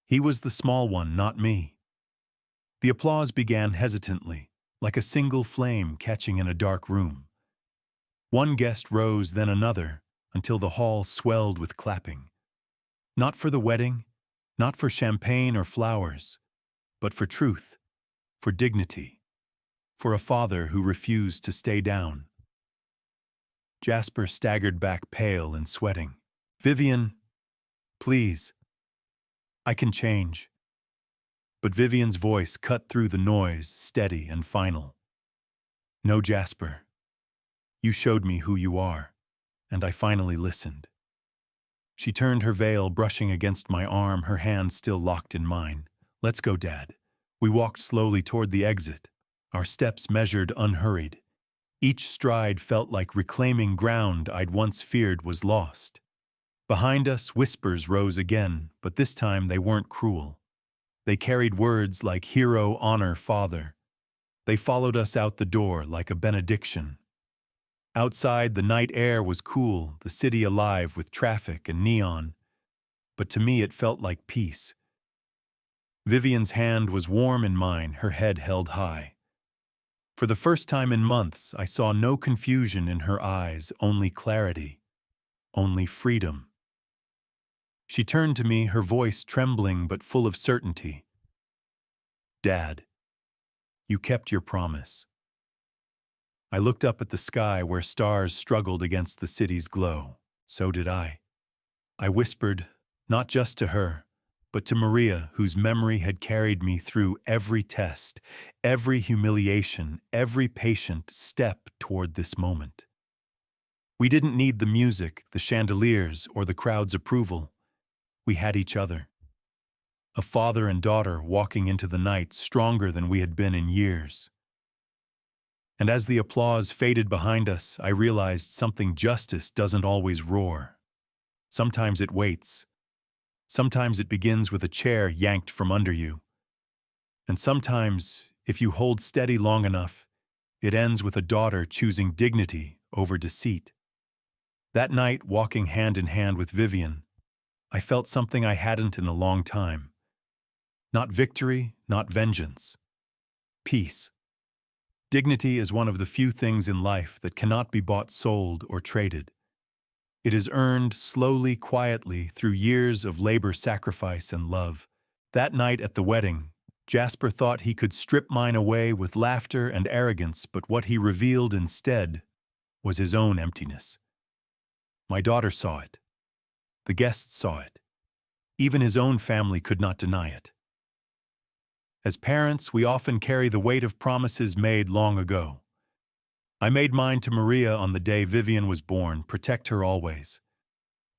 He was the small one, not me. The applause began hesitantly, like a single flame catching in a dark room. One guest rose, then another, until the hall swelled with clapping. Not for the wedding, not for champagne or flowers, but for truth, for dignity. for a father who refused to stay down. Jasper staggered back pale and sweating. Vivian, please. I can change. But Vivian's voice cut through the noise, steady and final. No, Jasper. You showed me who you are, and I finally listened. She turned her veil, brushing against my arm, her hand still locked in mine. Let's go, Dad. We walked slowly toward the exit, our steps measured, unhurried. Each stride felt like reclaiming ground I'd once feared was lost. Behind us, whispers rose again, but this time they weren't cruel. They carried words like hero, honor, father. They followed us out the door like a benediction. Outside, the night air was cool, the city alive with traffic and neon. But to me it felt like peace. Vivian's hand was warm in mine, her head held high. For the first time in months, I saw no confusion in her eyes, only clarity, only freedom. She turned to me, her voice trembling but full of certainty. Dad, you kept your promise. I looked up at the sky where stars struggled against the city's glow. So did I. I whispered, not just to her, but to Maria, whose memory had carried me through every test, every humiliation, every patient step toward this moment. We didn't need the music, the chandeliers, or the crowd's approval. We had each other. A father and daughter walking into the night stronger than we had been in years. And as the applause faded behind us, I realized something: justice doesn't always roar. Sometimes it waits. Sometimes it begins with a chair yanked from under you. And sometimes, if you hold steady long enough, it ends with a daughter choosing dignity over deceit. That night, walking hand in hand with Vivian, I felt something I hadn't in a long time. Not victory, not vengeance. Peace. Dignity is one of the few things in life that cannot be bought, sold, or traded. It is earned slowly, quietly, through years of labor, sacrifice, and love. That night at the wedding, Jasper thought he could strip mine away with laughter and arrogance, but what he revealed instead was his own emptiness. My daughter saw it. The guests saw it. Even his own family could not deny it. As parents, we often carry the weight of promises made long ago. I made mine to Maria on the day Vivian was born: protect her always.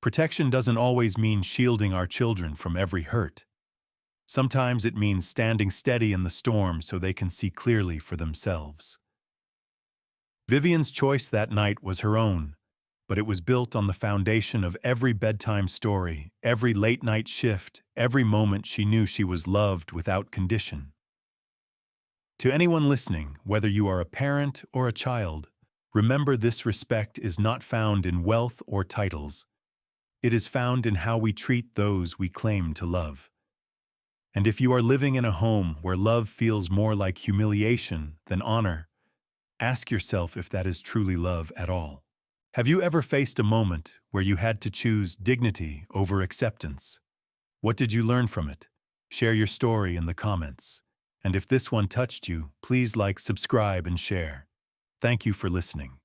Protection doesn't always mean shielding our children from every hurt. Sometimes it means standing steady in the storm so they can see clearly for themselves. Vivian's choice that night was her own, but it was built on the foundation of every bedtime story, every late-night shift, every moment she knew she was loved without condition. To anyone listening, whether you are a parent or a child, remember this: respect is not found in wealth or titles. It is found in how we treat those we claim to love. And if you are living in a home where love feels more like humiliation than honor, ask yourself if that is truly love at all. Have you ever faced a moment where you had to choose dignity over acceptance? What did you learn from it? Share your story in the comments. And if this one touched you, please like, subscribe, and share. Thank you for listening.